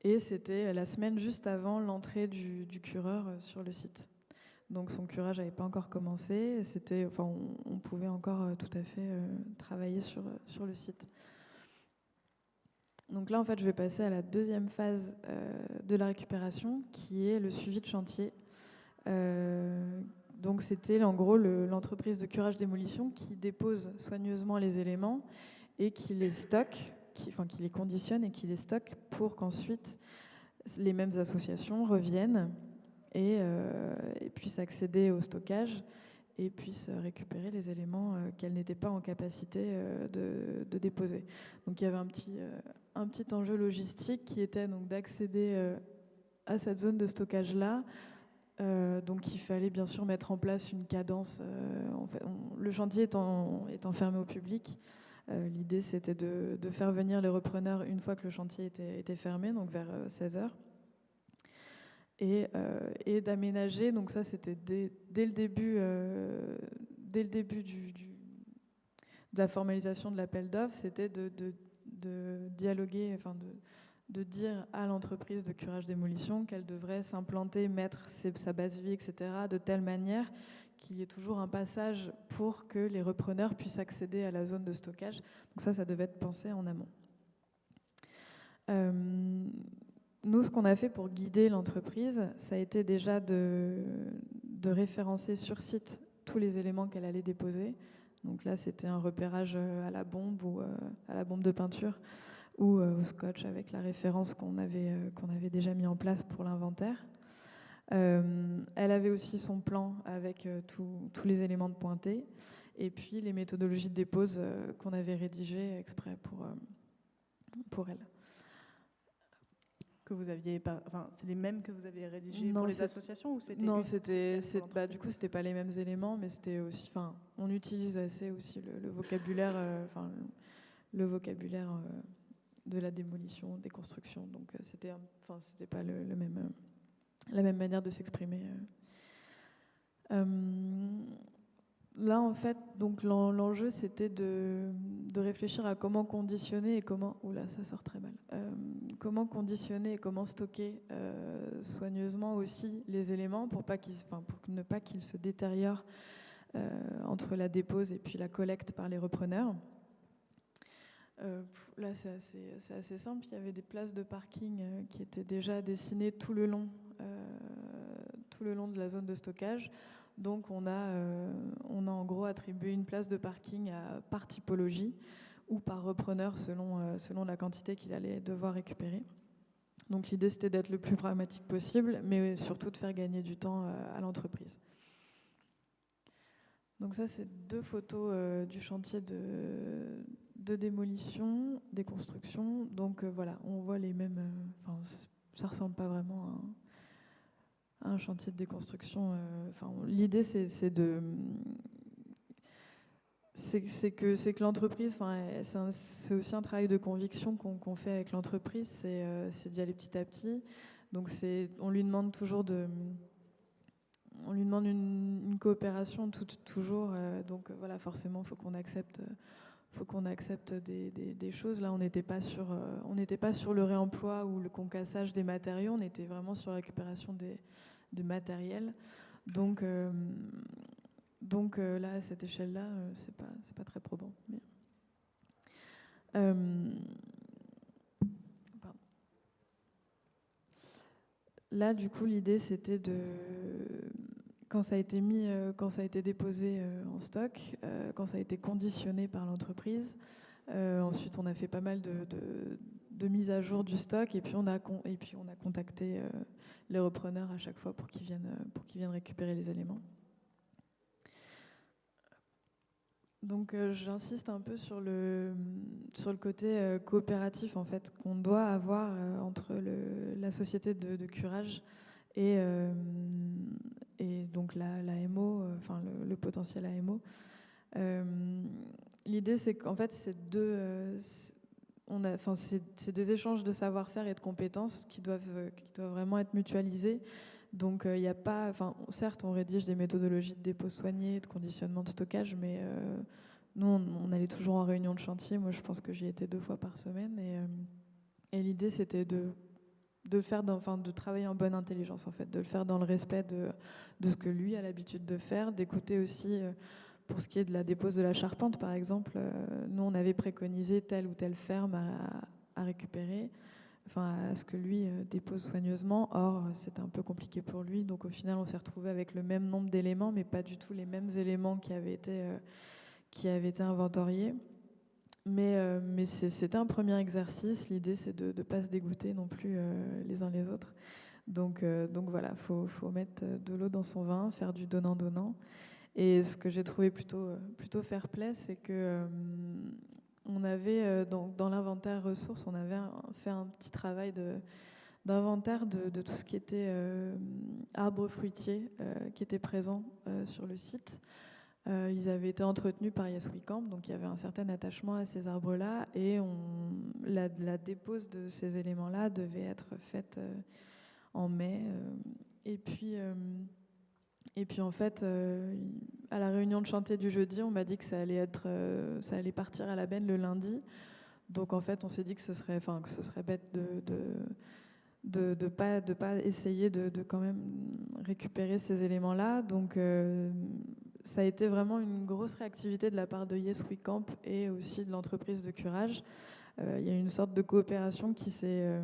Et c'était la semaine juste avant l'entrée du cureur sur le site. Donc son curage n'avait pas encore commencé. On pouvait encore tout à fait travailler sur le site. Donc là, en fait, je vais passer à la deuxième phase de la récupération, qui est le suivi de chantier. Donc c'était en gros l'entreprise de curage démolition qui dépose soigneusement les éléments et qui les stocke, qui les conditionne et qui les stocke pour qu'ensuite les mêmes associations reviennent et puissent accéder au stockage et puissent récupérer les éléments qu'elles n'étaient pas en capacité de déposer. Donc il y avait un petit enjeu logistique qui était donc d'accéder à cette zone de stockage-là. Donc il fallait bien sûr mettre en place une cadence. Le chantier étant fermé au public, l'idée c'était de faire venir les repreneurs une fois que le chantier était fermé, donc vers 16h. Et d'aménager, donc ça c'était dès le début de la formalisation de l'appel d'offres, c'était de dialoguer, de dire à l'entreprise de curage démolition qu'elle devrait s'implanter, mettre sa base vie, etc., de telle manière qu'il y ait toujours un passage pour que les repreneurs puissent accéder à la zone de stockage. Donc ça devait être pensé en amont. Nous, ce qu'on a fait pour guider l'entreprise, ça a été déjà de référencer sur site tous les éléments qu'elle allait déposer. Donc là, c'était un repérage à la bombe ou à la bombe de peinture, ou au scotch avec la référence qu'on avait déjà mis en place pour l'inventaire. Elle avait aussi son plan avec tous les éléments de pointés et puis les méthodologies de dépose qu'on avait rédigées exprès pour elle. Que vous aviez c'est les mêmes que vous avez rédigés pour les associations ou c'était Non, du coup c'était pas les mêmes éléments, mais c'était aussi, on utilise assez aussi le vocabulaire, le vocabulaire de la démolition, des constructions. Donc c'était pas la même manière de s'exprimer. Là, en fait, donc l'enjeu, c'était de réfléchir à comment conditionner et comment... Oula, ça sort très mal. Comment conditionner et comment stocker soigneusement aussi les éléments pour ne pas qu'ils se détériorent entre la dépose et puis la collecte par les repreneurs. Là, c'est assez simple. Il y avait des places de parking qui étaient déjà dessinées tout le long de la zone de stockage. Donc, on a en gros attribué une place de parking par typologie ou par repreneur selon la quantité qu'il allait devoir récupérer. Donc, l'idée, c'était d'être le plus pragmatique possible, mais surtout de faire gagner du temps à l'entreprise. Donc ça, c'est 2 photos du chantier de démolition, des constructions. Donc voilà, on voit les mêmes... ça ressemble pas vraiment à un chantier de déconstruction. L'idée, c'est que l'entreprise... c'est aussi un travail de conviction qu'on fait avec l'entreprise, c'est d'y aller petit à petit. Donc on lui demande toujours on lui demande une coopération toujours. Donc voilà, forcément, il faut qu'on accepte des choses. Là, on n'était pas sur le réemploi ou le concassage des matériaux. On était vraiment sur la récupération de matériel. Donc là, à cette échelle-là, c'est pas très probant. Mais... Là, du coup, l'idée, c'était quand ça a été déposé en stock, quand ça a été conditionné par l'entreprise, ensuite on a fait pas mal de mise à jour du stock et puis on a contacté les repreneurs à chaque fois pour qu'ils viennent récupérer les éléments. Donc j'insiste un peu sur le côté coopératif en fait qu'on doit avoir entre la société de curage et donc la MO, le potentiel AMO. L'idée c'est qu'en fait c'est des échanges de savoir-faire et de compétences qui doivent vraiment être mutualisés. Donc, il n'y a pas, certes, on rédige des méthodologies de dépôt soigné, de conditionnement de stockage, mais nous, on allait toujours en réunion de chantier. Moi, je pense que j'y étais 2 fois par semaine. Et l'idée, c'était de travailler en bonne intelligence, en fait, de le faire dans le respect de ce que lui a l'habitude de faire, d'écouter aussi, pour ce qui est de la dépose de la charpente, par exemple, nous, on avait préconisé telle ou telle ferme à récupérer, à ce que lui dépose soigneusement. Or, c'était un peu compliqué pour lui, donc au final, on s'est retrouvé avec le même nombre d'éléments, mais pas du tout les mêmes éléments qui avaient été inventoriés. Mais c'était un premier exercice. L'idée, c'est de ne pas se dégoûter non plus les uns les autres. Donc voilà, faut mettre de l'eau dans son vin, faire du donnant-donnant. Et ce que j'ai trouvé plutôt fair-play, c'est que on avait, dans l'inventaire ressources, on avait fait un petit travail d'inventaire de tout ce qui était arbres fruitiers qui étaient présents sur le site. Ils avaient été entretenus par Yes We Camp, donc il y avait un certain attachement à ces arbres-là, et la dépose de ces éléments-là devait être faite en mai. Et puis en fait, à la réunion de chantier du jeudi, on m'a dit que ça allait partir à la benne le lundi. Donc en fait, on s'est dit que ce serait bête de pas essayer de quand même récupérer ces éléments-là. Donc ça a été vraiment une grosse réactivité de la part de Yes We Camp et aussi de l'entreprise de curage. Il y a une sorte de coopération qui s'est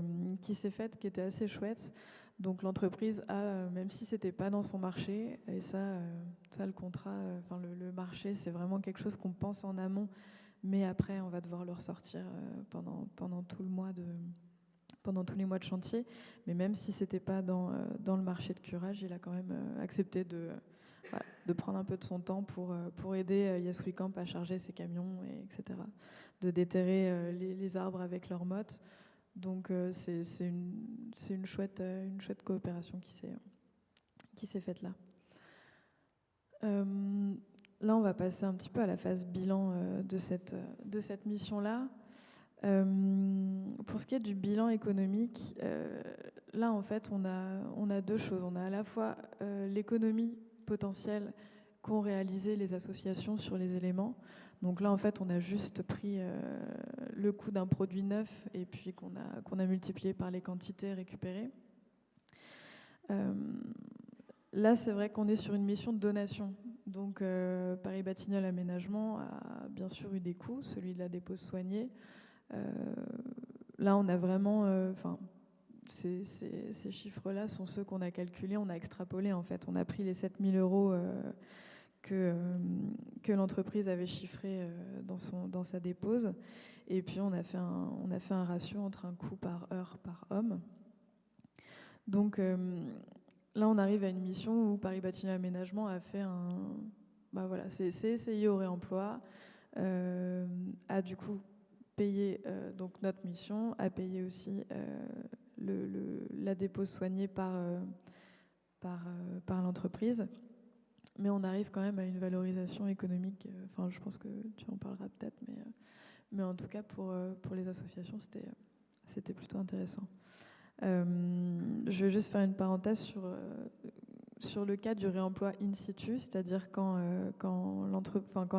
faite, qui était assez chouette. Donc l'entreprise a, même si c'était pas dans son marché, et ça le contrat, le marché, c'est vraiment quelque chose qu'on pense en amont, mais après on va devoir le ressortir pendant tous les mois de chantier. Mais même si c'était pas dans le marché de curage, il a quand même accepté de prendre un peu de son temps pour aider Yes We Camp à charger ses camions, etc. De déterrer les arbres avec leurs mottes. Donc c'est une chouette coopération qui s'est faite là. Là, on va passer un petit peu à la phase bilan de cette mission-là. Pour ce qui est du bilan économique, là, en fait, on a 2 choses. On a à la fois l'économie potentielle qu'ont réalisé les associations sur les éléments. Donc là, en fait, on a juste pris le coût d'un produit neuf et puis qu'on a multiplié par les quantités récupérées. Là, c'est vrai qu'on est sur une mission de donation. Donc, Paris Batignolles Aménagement a bien sûr eu des coûts, celui de la dépose soignée. Là, on a vraiment... ces chiffres-là sont ceux qu'on a calculés, on a extrapolé, en fait. On a pris les 7 000 € que l'entreprise avait chiffré dans sa dépose. Et puis, on a fait un ratio entre un coût par heure par homme. Donc, là, on arrive à une mission où Paris Batignolles Aménagement a fait c'est essayé au réemploi, a du coup payé donc notre mission, a payé aussi la dépose soignée par l'entreprise. Mais on arrive quand même à une valorisation économique. Je pense que tu en parleras peut-être, mais en tout cas pour les associations, c'était plutôt intéressant. Je vais juste faire une parenthèse sur le cas du réemploi in situ, c'est-à-dire quand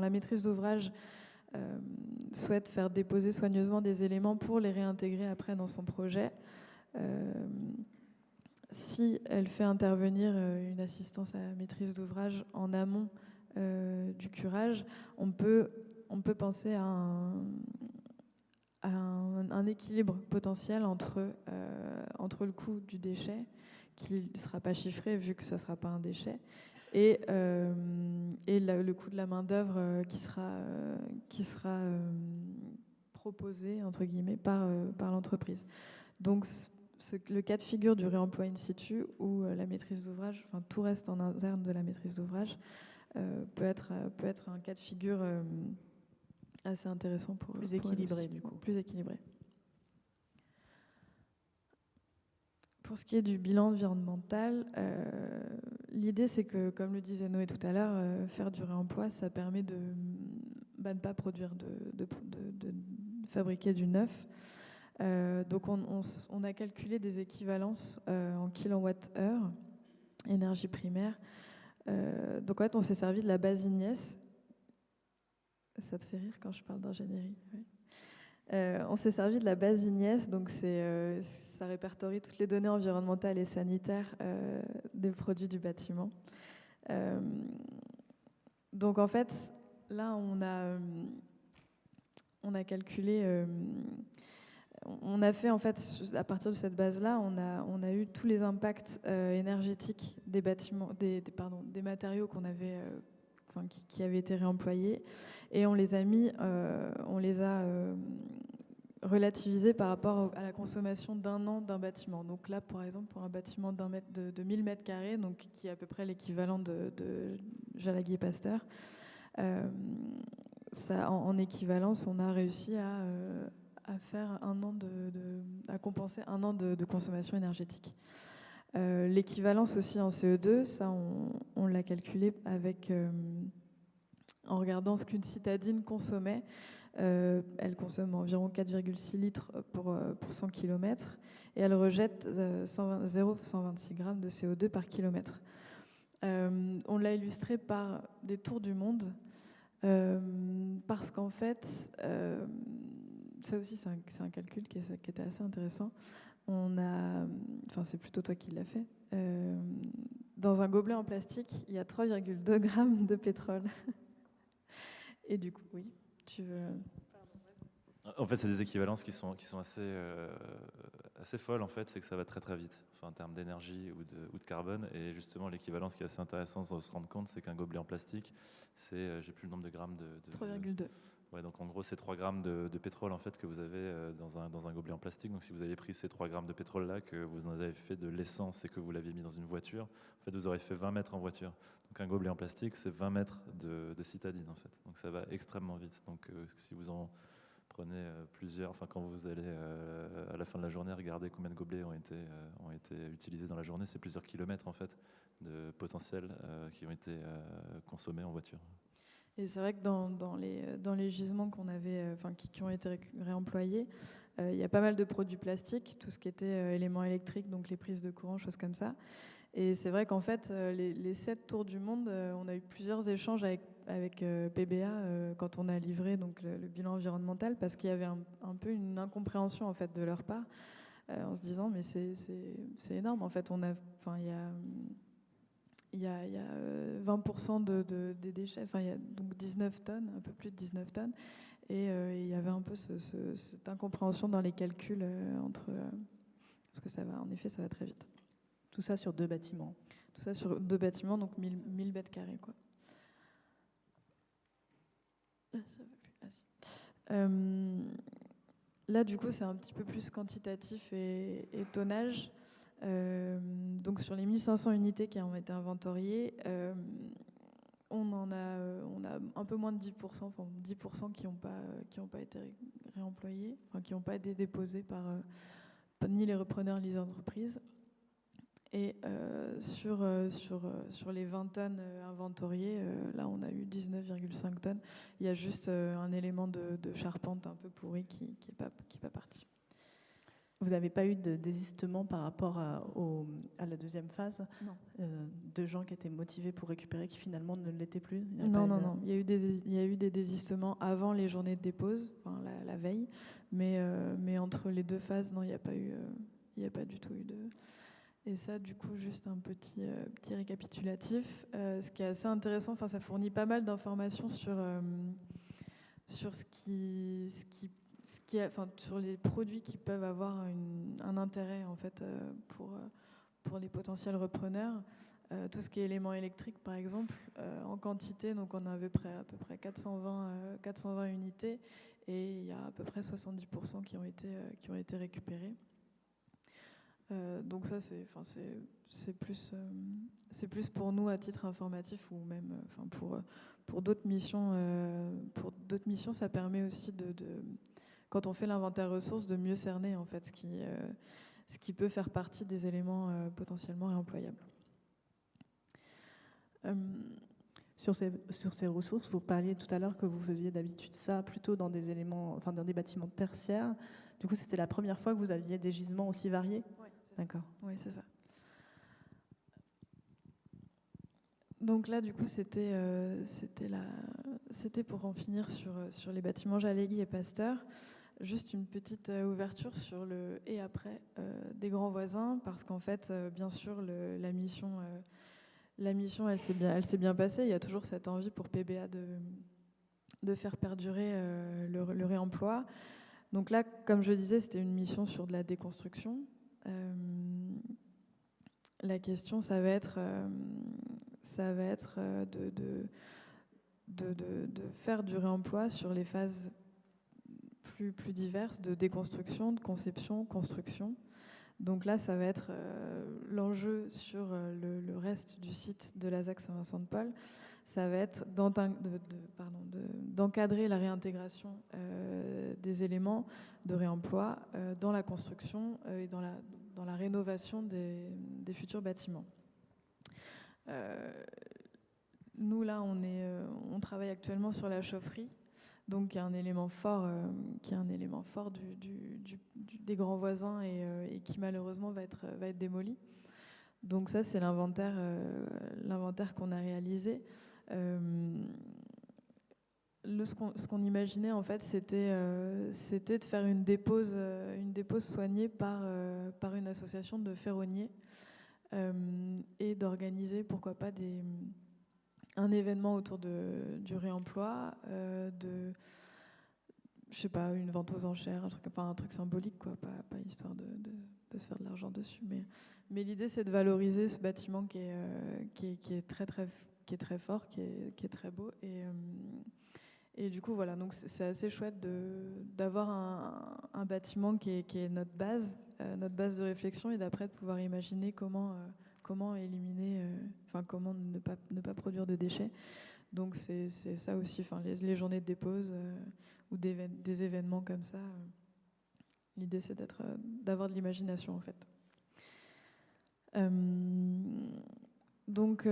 la maîtrise d'ouvrage souhaite faire déposer soigneusement des éléments pour les réintégrer après dans son projet. Si elle fait intervenir une assistance à la maîtrise d'ouvrage en amont du curage, on peut penser à un équilibre potentiel entre le coût du déchet, qui ne sera pas chiffré vu que ça ne sera pas un déchet, et le coût de la main-d'œuvre qui sera proposé entre guillemets par l'entreprise. Donc le cas de figure du réemploi in situ où la maîtrise d'ouvrage, tout reste en interne de la maîtrise d'ouvrage, peut être un cas de figure assez intéressant pour plus équilibré du coup. Plus équilibré. Pour ce qui est du bilan environnemental, l'idée c'est que, comme le disait Noé tout à l'heure, faire du réemploi, ça permet de ne pas produire fabriquer du neuf. Donc on a calculé des équivalences en kilowattheure, énergie primaire. Donc en fait, on s'est servi de la base Ignies. Ça te fait rire quand je parle d'ingénierie? Oui. On s'est servi de la base Ignies, donc ça répertorie toutes les données environnementales et sanitaires des produits du bâtiment. Donc en fait, là on a calculé, on a fait en fait à partir de cette base-là, on a eu tous les impacts énergétiques des bâtiments, des matériaux qu'on avait, qui avaient été réemployés, et on les a relativisés par rapport à la consommation d'un an d'un bâtiment. Donc là, par exemple, pour un bâtiment de 1000 mètres carrés, donc qui est à peu près l'équivalent de Jalaguier-Pasteur, en équivalence, on a réussi à faire à compenser un an de consommation énergétique. L'équivalence aussi en CO2, ça on l'a calculé en regardant ce qu'une citadine consommait. Elle consomme environ 4,6 litres pour 100 km et elle rejette 0,126 grammes de CO2 par kilomètre. On l'a illustré par des tours du monde parce qu'en fait, ça aussi c'est un calcul qui était assez intéressant. C'est plutôt toi qui l'as fait. Dans un gobelet en plastique, il y a 3,2 grammes de pétrole. Et du coup, oui, tu veux... En fait, c'est des équivalences qui sont assez folles, en fait, c'est que ça va très très vite, en termes d'énergie ou de carbone. Et justement, l'équivalence qui est assez intéressante de se rendre compte, c'est qu'un gobelet en plastique, c'est, j'ai plus le nombre de grammes de 3,2. Ouais, donc en gros, c'est 3 grammes de pétrole en fait, que vous avez dans un gobelet en plastique. Donc si vous aviez pris ces 3 grammes de pétrole-là, que vous en avez fait de l'essence et que vous l'aviez mis dans une voiture, en fait, vous aurez fait 20 mètres en voiture. Donc un gobelet en plastique, c'est 20 mètres de citadine en fait. Donc ça va extrêmement vite. Donc si vous en prenez plusieurs, quand vous allez à la fin de la journée regarder combien de gobelets ont été utilisés dans la journée, c'est plusieurs kilomètres en fait de potentiel qui ont été consommés en voiture. Et c'est vrai que dans les gisements qu'on avait, qui ont été réemployés, il y a pas mal de produits plastiques, tout ce qui était éléments électriques, donc les prises de courant, choses comme ça. Et c'est vrai qu'en fait, les 7 tours du monde, on a eu plusieurs échanges avec PBA quand on a livré donc, le bilan environnemental, parce qu'il y avait un peu une incompréhension en fait, de leur part, en se disant mais c'est énorme. En fait, il y a 20% des déchets, il y a donc 19 tonnes, un peu plus de 19 tonnes, et il y avait un peu cette incompréhension dans les calculs parce que ça va, en effet, ça va très vite. Tout ça sur 2 bâtiments. Tout ça sur 2 bâtiments, donc 1000 mètres carrés, quoi. Ça va plus. Ah, si. Là, du coup, c'est un petit peu plus quantitatif et tonnage. Donc sur les 1500 unités qui ont été inventoriées, on a un peu moins de 10%, 10% qui n'ont pas été réemployés, qui n'ont pas été déposés par ni les repreneurs ni les entreprises. Et sur les 20 tonnes inventoriées, là on a eu 19,5 tonnes. Il y a juste un élément de charpente un peu pourri qui n'est pas parti. Vous n'avez pas eu de désistement par rapport à la deuxième phase? Non. De gens qui étaient motivés pour récupérer, qui finalement ne l'étaient plus? Non. Il y a eu des désistements avant les journées de dépose, la veille, mais entre les 2 phases, non, il n'y a pas du tout eu de... Et ça, du coup, juste un petit récapitulatif. Ce qui est assez intéressant, ça fournit pas mal d'informations sur sur les produits qui peuvent avoir un intérêt en fait pour les potentiels repreneurs. Tout ce qui est éléments électriques, par exemple, en quantité, donc on a à peu près 420 unités, et il y a à peu près 70% qui ont été récupérés. Donc ça, c'est plus pour nous à titre informatif, ou même pour d'autres missions. Ça permet aussi quand on fait l'inventaire ressources, de mieux cerner en fait ce qui peut faire partie des éléments potentiellement réemployables. Sur ces ressources, vous parliez tout à l'heure que vous faisiez d'habitude ça plutôt dans des éléments, enfin dans des bâtiments tertiaires. Du coup, c'était la première fois que vous aviez des gisements aussi variés? Oui, D'accord. Oui, c'est ça. Donc là, du coup, c'était pour en finir sur les bâtiments Jalegui et Pasteur. Juste une petite ouverture sur le et après des grands voisins, parce qu'en fait, bien sûr, la mission, elle s'est bien passée. Il y a toujours cette envie pour PBA de faire perdurer le réemploi. Donc là, comme je disais, c'était une mission sur de la déconstruction. La question, ça va être de faire du réemploi sur les phases plus diverses de déconstruction, de conception, construction. Donc là, ça va être l'enjeu sur le reste du site de la ZAC Saint-Vincent-de-Paul. Ça va être d'encadrer la réintégration des éléments de réemploi dans la construction et dans la rénovation des futurs bâtiments. Nous, là, on travaille actuellement sur la chaufferie, donc qui est un élément fort, des grands voisins et qui malheureusement va être démoli. Donc ça, c'est l'inventaire qu'on a réalisé. Ce qu'on imaginait en fait, c'était de faire une dépose soignée par une association de ferronniers et d'organiser, pourquoi pas, un événement autour du réemploi, je sais pas, une vente aux enchères, un truc symbolique, quoi, pas histoire de se faire de l'argent dessus. Mais l'idée, c'est de valoriser ce bâtiment qui est très fort, qui est très beau. Et du coup, voilà, donc c'est assez chouette d'avoir un bâtiment qui est notre base de réflexion, et d'après de pouvoir imaginer comment éliminer, comment ne pas produire de déchets. Donc c'est ça aussi, les journées de dépose ou des événements comme ça. L'idée, c'est d'avoir de l'imagination, en fait. Donc,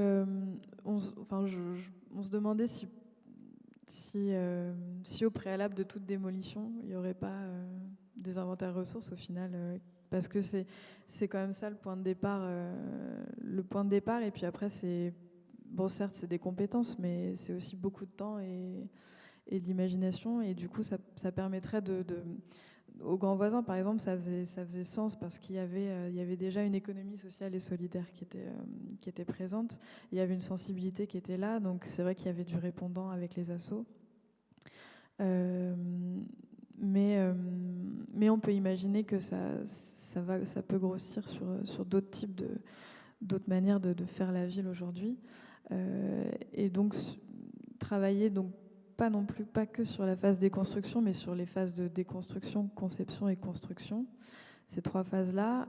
on se demandait si au préalable de toute démolition, il n'y aurait pas des inventaires ressources au final, parce que c'est quand même ça le point de départ. Et puis après, certes, c'est des compétences, mais c'est aussi beaucoup de temps et de l'imagination. Et du coup, ça permettrait aux grands voisins, par exemple, ça faisait sens parce qu'il y avait déjà une économie sociale et solidaire qui était présente. Il y avait une sensibilité qui était là, donc c'est vrai qu'il y avait du répondant avec les assos. Mais on peut imaginer que ça peut grossir sur d'autres manières de faire la ville aujourd'hui. Et donc travailler pas que sur la phase déconstruction, mais sur les phases de déconstruction, conception et construction. Ces trois phases-là,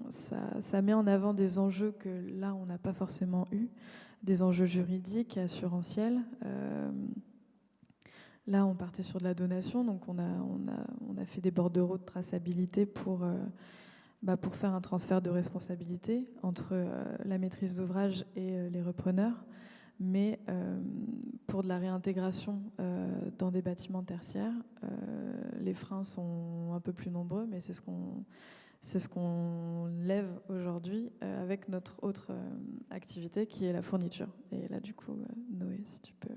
ça met en avant des enjeux que là, on n'a pas forcément eu, des enjeux juridiques, assurantiels. Là, on partait sur de la donation, donc on a fait des bordereaux de traçabilité pour faire un transfert de responsabilité entre la maîtrise d'ouvrage et les repreneurs. Mais pour de la réintégration dans des bâtiments tertiaires, les freins sont un peu plus nombreux, mais c'est ce qu'on lève aujourd'hui avec notre autre activité qui est la fourniture. Et là, du coup, Noé, si tu peux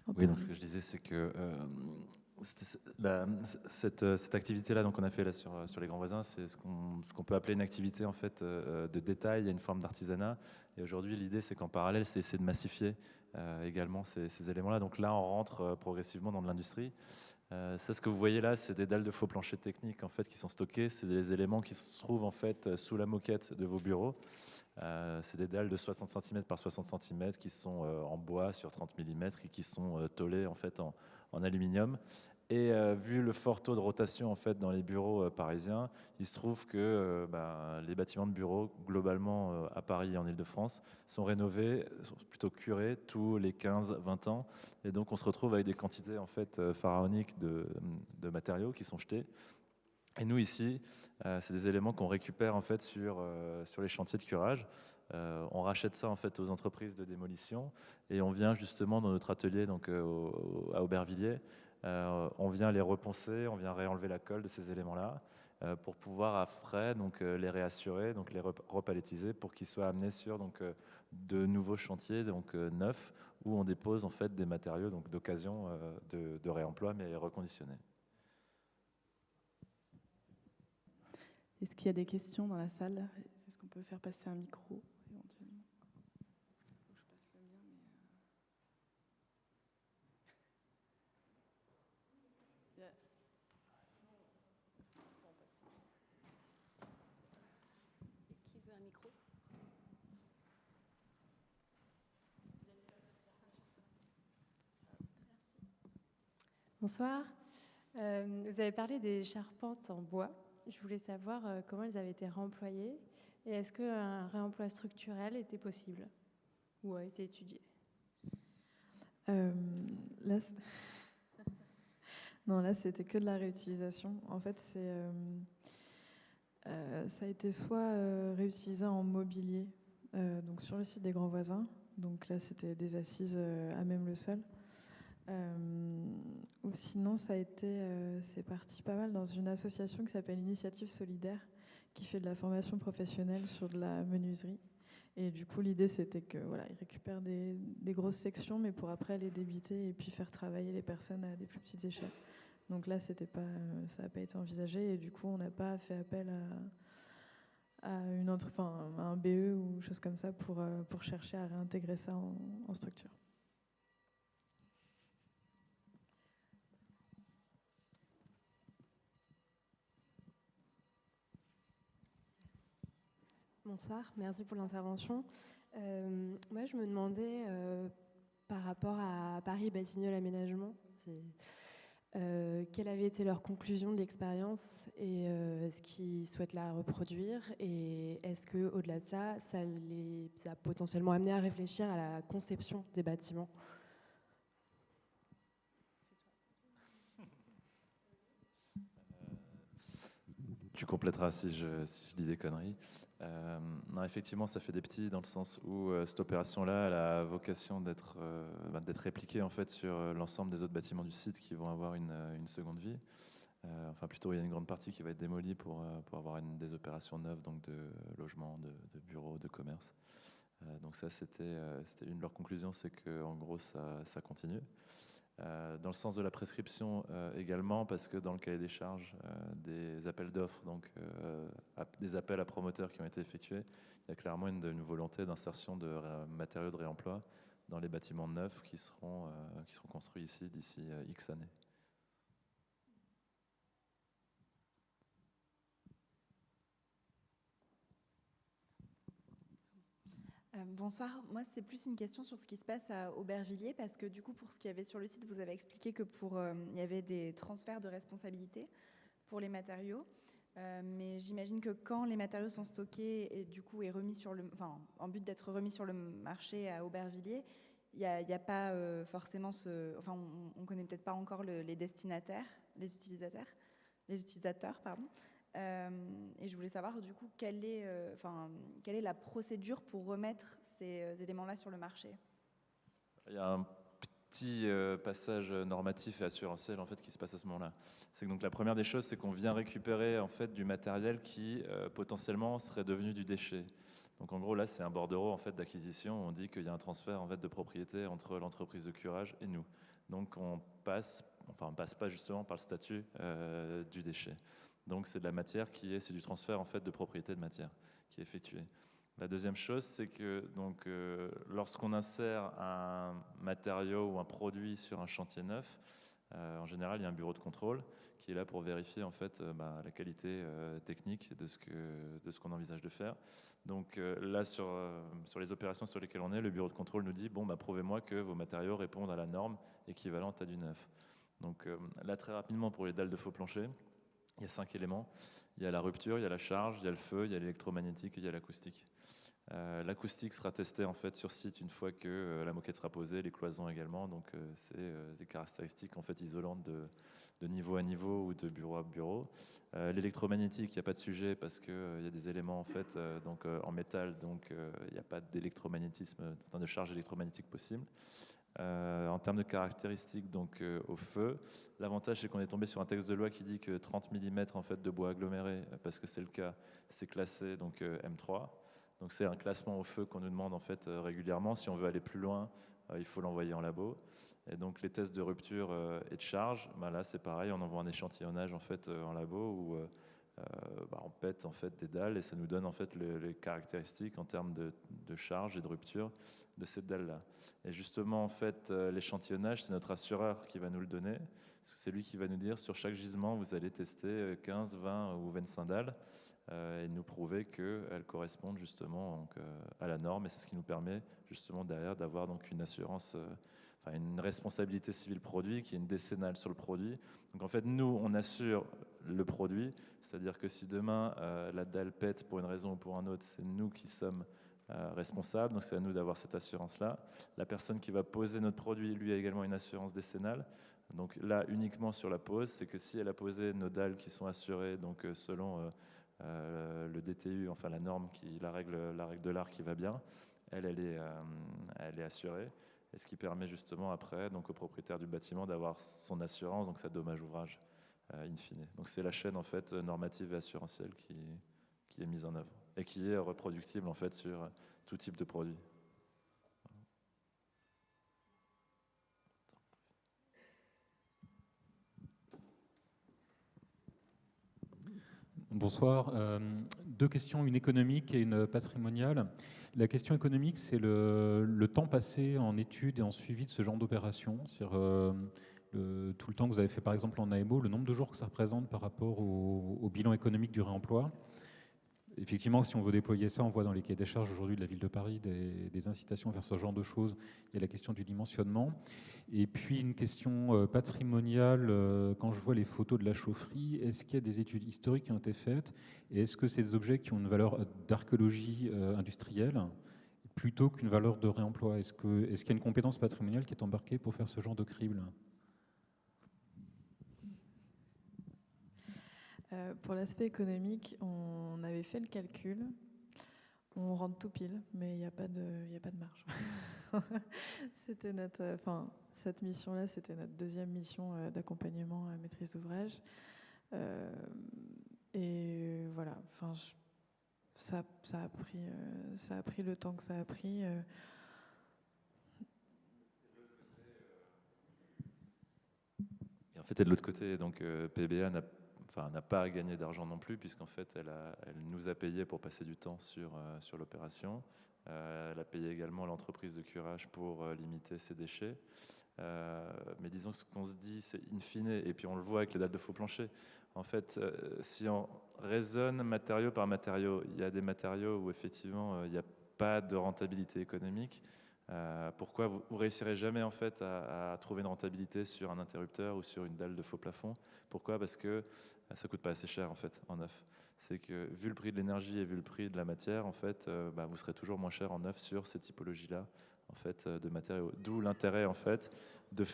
en parler. Oui, donc ce que je disais, c'est que cette activité-là, donc on a fait là sur les grands voisins, c'est ce qu'on peut appeler une activité en fait de détail. Il y a une forme d'artisanat. Et aujourd'hui, l'idée, c'est qu'en parallèle, c'est essayer de massifier également ces éléments-là. Donc là, on rentre progressivement dans de l'industrie. Ça, ce que vous voyez là, c'est des dalles de faux planchers techniques en fait qui sont stockées. C'est des éléments qui se trouvent en fait sous la moquette de vos bureaux. C'est des dalles de 60 cm par 60 cm qui sont en bois sur 30 mm et qui sont tôlées en fait en aluminium. Et vu le fort taux de rotation en fait dans les bureaux parisiens, il se trouve que les bâtiments de bureaux globalement à Paris et en Île-de-France sont rénovés, sont plutôt curés tous les 15-20 ans. Et donc on se retrouve avec des quantités en fait pharaoniques de matériaux qui sont jetés. Et nous ici, c'est des éléments qu'on récupère en fait sur les chantiers de curage. On rachète ça en fait aux entreprises de démolition et on vient justement dans notre atelier donc à Aubervilliers, on vient les reponcer, on vient réenlever la colle de ces éléments-là pour pouvoir après donc les réassurer, donc les repalettiser pour qu'ils soient amenés sur donc de nouveaux chantiers donc neufs où on dépose en fait des matériaux donc d'occasion de réemploi mais reconditionnés. Est-ce qu'il y a des questions dans la salle? Est-ce qu'on peut faire passer un micro éventuellement? Je passe le mien, mais... Qui veut un micro? Bonsoir. Vous avez parlé des charpentes en bois. Je voulais savoir comment elles avaient été réemployées et est-ce qu'un réemploi structurel était possible ou a été étudié? Là, non, là, c'était que de la réutilisation. En fait, ça a été soit réutilisé en mobilier, donc sur le site des Grands Voisins. Donc là, c'était des assises à même le sol. Ou sinon, c'est parti pas mal dans une association qui s'appelle Initiative Solidaire, qui fait de la formation professionnelle sur de la menuiserie. Et du coup, l'idée, c'était que voilà, ils récupèrent des grosses sections, mais pour après les débiter et puis faire travailler les personnes à des plus petites échelles. Donc là, ça n'a pas été envisagé, et du coup, on n'a pas fait appel à un BE ou chose comme ça pour chercher à réintégrer ça en structure. Bonsoir, merci pour l'intervention. Moi, je me demandais, par rapport à Paris Batignolles Aménagement, quelle avait été leur conclusion de l'expérience et est-ce qu'ils souhaitent la reproduire et est-ce qu'au-delà de ça, ça les a potentiellement amenés à réfléchir à la conception des bâtiments? Tu compléteras si je dis des conneries. Non, effectivement, ça fait des petits dans le sens où cette opération-là, elle a vocation d'être répliquée en fait sur l'ensemble des autres bâtiments du site qui vont avoir une seconde vie. Enfin, plutôt, il y a une grande partie qui va être démolie pour avoir des opérations neuves, donc de logement, de bureaux, de commerce. Donc ça, c'était une de leurs conclusions, c'est qu'en gros, ça continue. Dans le sens de la prescription également, parce que dans le cahier des charges des appels d'offres, donc des appels à promoteurs qui ont été effectués, il y a clairement une volonté d'insertion de matériaux de réemploi dans les bâtiments neufs qui seront construits ici d'ici X années. Bonsoir, moi c'est plus une question sur ce qui se passe à Aubervilliers parce que du coup pour ce qu'il y avait sur le site vous avez expliqué que il y avait des transferts de responsabilité pour les matériaux, mais j'imagine que quand les matériaux sont stockés et du coup en but d'être remis sur le marché à Aubervilliers, il n'y a pas forcément on connaît peut-être pas encore les destinataires, les utilisateurs pardon. Et je voulais savoir du coup quelle est la procédure pour remettre ces éléments-là sur le marché. Il y a un petit passage normatif et assurantiel en fait qui se passe à ce moment-là. C'est que donc la première des choses, c'est qu'on vient récupérer en fait du matériel qui potentiellement serait devenu du déchet. Donc en gros là, c'est un bordereau en fait d'acquisition. On dit qu'il y a un transfert en fait de propriété entre l'entreprise de curage et nous. Donc on passe pas justement par le statut du déchet. Donc c'est de la matière c'est du transfert en fait de propriété de matière qui est effectué. La deuxième chose, c'est que donc lorsqu'on insère un matériau ou un produit sur un chantier neuf, en général, il y a un bureau de contrôle qui est là pour vérifier en fait la qualité technique de ce qu'on envisage de faire. Donc là, sur les opérations sur lesquelles on est, le bureau de contrôle nous dit prouvez-moi que vos matériaux répondent à la norme équivalente à du neuf. Donc là, très rapidement, pour les dalles de faux plancher, il y a 5 éléments. Il y a la rupture, il y a la charge, il y a le feu, il y a l'électromagnétique et il y a l'acoustique. L'acoustique sera testée en fait sur site une fois que la moquette sera posée, les cloisons également. Donc c'est des caractéristiques en fait isolantes de niveau à niveau ou de bureau à bureau. L'électromagnétique, il n'y a pas de sujet parce qu'il y a des éléments en fait donc en métal, donc il n'y a pas d'électromagnétisme, enfin, de charge électromagnétique possible. En termes de caractéristiques donc au feu, l'avantage c'est qu'on est tombé sur un texte de loi qui dit que 30 mm en fait de bois aggloméré, parce que c'est le cas, c'est classé donc M3. Donc c'est un classement au feu qu'on nous demande en fait régulièrement. Si on veut aller plus loin, il faut l'envoyer en labo. Et donc les tests de rupture et de charge, là c'est pareil, on envoie un échantillonnage en fait en labo où on pète en fait des dalles et ça nous donne en fait les caractéristiques en termes de charge et de rupture de cette dalle-là. Et justement en fait l'échantillonnage, c'est notre assureur qui va nous le donner. C'est lui qui va nous dire sur chaque gisement vous allez tester 15, 20 ou 25 dalles et nous prouver qu'elles correspondent justement donc, à la norme. Et c'est ce qui nous permet justement derrière d'avoir donc une assurance, une responsabilité civile produit qui est une décennale sur le produit. Donc en fait nous on assure le produit, c'est-à-dire que si demain la dalle pète pour une raison ou pour un autre, c'est nous qui sommes responsables, donc c'est à nous d'avoir cette assurance-là. La personne qui va poser notre produit, lui, a également une assurance décennale. Donc là, uniquement sur la pose, c'est que si elle a posé nos dalles qui sont assurées, donc selon le DTU, enfin la norme, la règle de l'art qui va bien, elle est assurée. Et ce qui permet justement après donc, au propriétaire du bâtiment d'avoir son assurance, donc sa dommage ouvrage in fine. Donc c'est la chaîne en fait normative et assurantielle qui est mise en œuvre et qui est reproductible en fait sur tout type de produit. Bonsoir. Deux questions, une économique et une patrimoniale. La question économique, c'est le temps passé en études et en suivi de ce genre d'opération. C'est-à-dire tout le temps que vous avez fait par exemple en AMO, le nombre de jours que ça représente par rapport au bilan économique du réemploi. Effectivement, si on veut déployer ça, on voit dans les cahiers des charges aujourd'hui de la ville de Paris des incitations vers ce genre de choses. Il y a la question du dimensionnement. Et puis une question patrimoniale, quand je vois les photos de la chaufferie, est-ce qu'il y a des études historiques qui ont été faites? Et est-ce que c'est des objets qui ont une valeur d'archéologie industrielle plutôt qu'une valeur de réemploi? Est-ce qu'il y a une compétence patrimoniale qui est embarquée pour faire ce genre de crible? Pour l'aspect économique, on avait fait le calcul. On rentre tout pile, mais il n'y a pas de marge. C'était cette mission-là, c'était notre deuxième mission d'accompagnement à maîtrise d'ouvrage. Et voilà, ça a pris le temps que ça a pris. Et en fait, et de l'autre côté, donc PBA n'a pas à gagner d'argent non plus, puisqu'en fait, elle nous a payé pour passer du temps sur l'opération. Elle a payé également l'entreprise de curage pour limiter ses déchets. Mais disons que ce qu'on se dit, c'est in fine, et puis on le voit avec les dalles de faux plancher. En fait, si on raisonne matériau par matériau, il y a des matériaux où effectivement il n'y a pas de rentabilité économique. Pourquoi vous réussirez jamais en fait à trouver une rentabilité sur un interrupteur ou sur une dalle de faux plafond? Pourquoi? Parce que ça coûte pas assez cher en fait en neuf. C'est que vu le prix de l'énergie et vu le prix de la matière, en fait, vous serez toujours moins cher en neuf sur ces typologies-là en fait de matériaux. D'où l'intérêt en fait de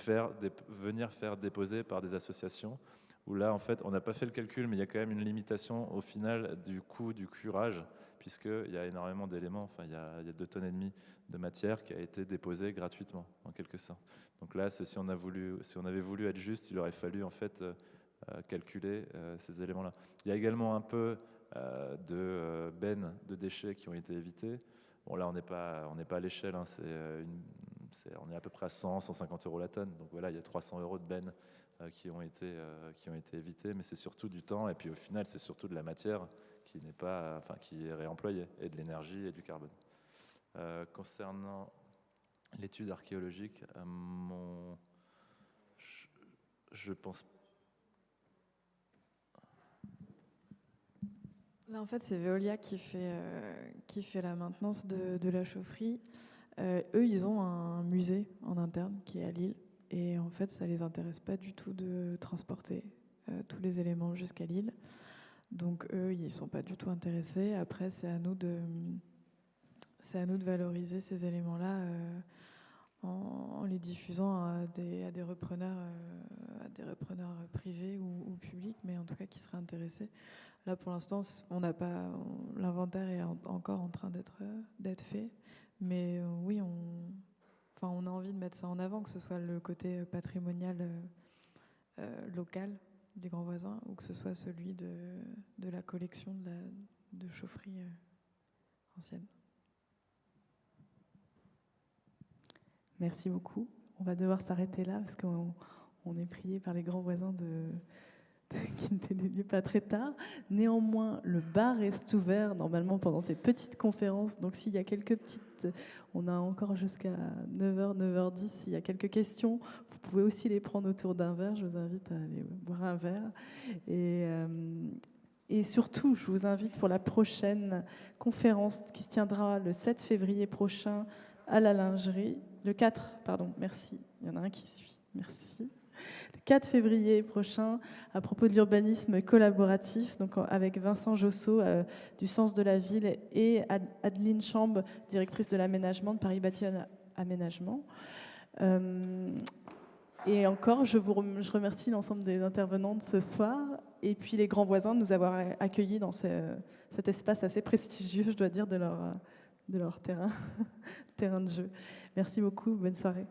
venir faire déposer par des associations où là en fait on n'a pas fait le calcul, mais il y a quand même une limitation au final du coût du curage, puisqu'il y a énormément d'éléments, enfin il y a 2,5 tonnes de matière qui a été déposée gratuitement en quelque sorte. Donc là, si on avait voulu être juste, il aurait fallu en fait calculer ces éléments-là. Il y a également un peu de bennes de déchets qui ont été évités. Bon là, on n'est pas à l'échelle, hein, on est à peu près à 100, 150 euros la tonne. Donc voilà, il y a 300 euros de bennes qui ont été évités, mais c'est surtout du temps. Et puis au final, c'est surtout de la matière qui est réemployée, et de l'énergie et du carbone. Concernant l'étude archéologique, je pense. Là, en fait, c'est Veolia qui fait la maintenance de la chaufferie. Eux, ils ont un musée en interne qui est à Lille. Et en fait, ça ne les intéresse pas du tout de transporter tous les éléments jusqu'à Lille. Donc, eux, ils ne sont pas du tout intéressés. Après, c'est à nous c'est à nous de valoriser ces éléments-là en les diffusant à des repreneurs privés ou publics, mais en tout cas qui seraient intéressés. Là, pour l'instant, l'inventaire est encore en train d'être fait, mais oui, on a envie de mettre ça en avant, que ce soit le côté patrimonial local des grands voisins ou que ce soit celui de la collection de chaufferie ancienne. Merci beaucoup. On va devoir s'arrêter là parce qu'on est prié par les grands voisins qui ne délivrent pas très tard. Néanmoins, le bar reste ouvert normalement pendant ces petites conférences. Donc s'il y a on a encore jusqu'à 9h, 9h10. S'il y a quelques questions, vous pouvez aussi les prendre autour d'un verre. Je vous invite à aller boire un verre. Et surtout, je vous invite pour la prochaine conférence qui se tiendra le 7 février prochain à la lingerie. Le 4, pardon, merci. Il y en a un qui suit. Merci. Le 4 février prochain, à propos de l'urbanisme collaboratif, donc avec Vincent Josso du Sens de la Ville et Adeline Chambe, directrice de l'aménagement de Paris Bâti Aménagement. Et encore, je remercie l'ensemble des intervenants de ce soir et puis les grands voisins de nous avoir accueillis dans cet espace assez prestigieux, je dois dire, de leur terrain de jeu. Merci beaucoup, bonne soirée.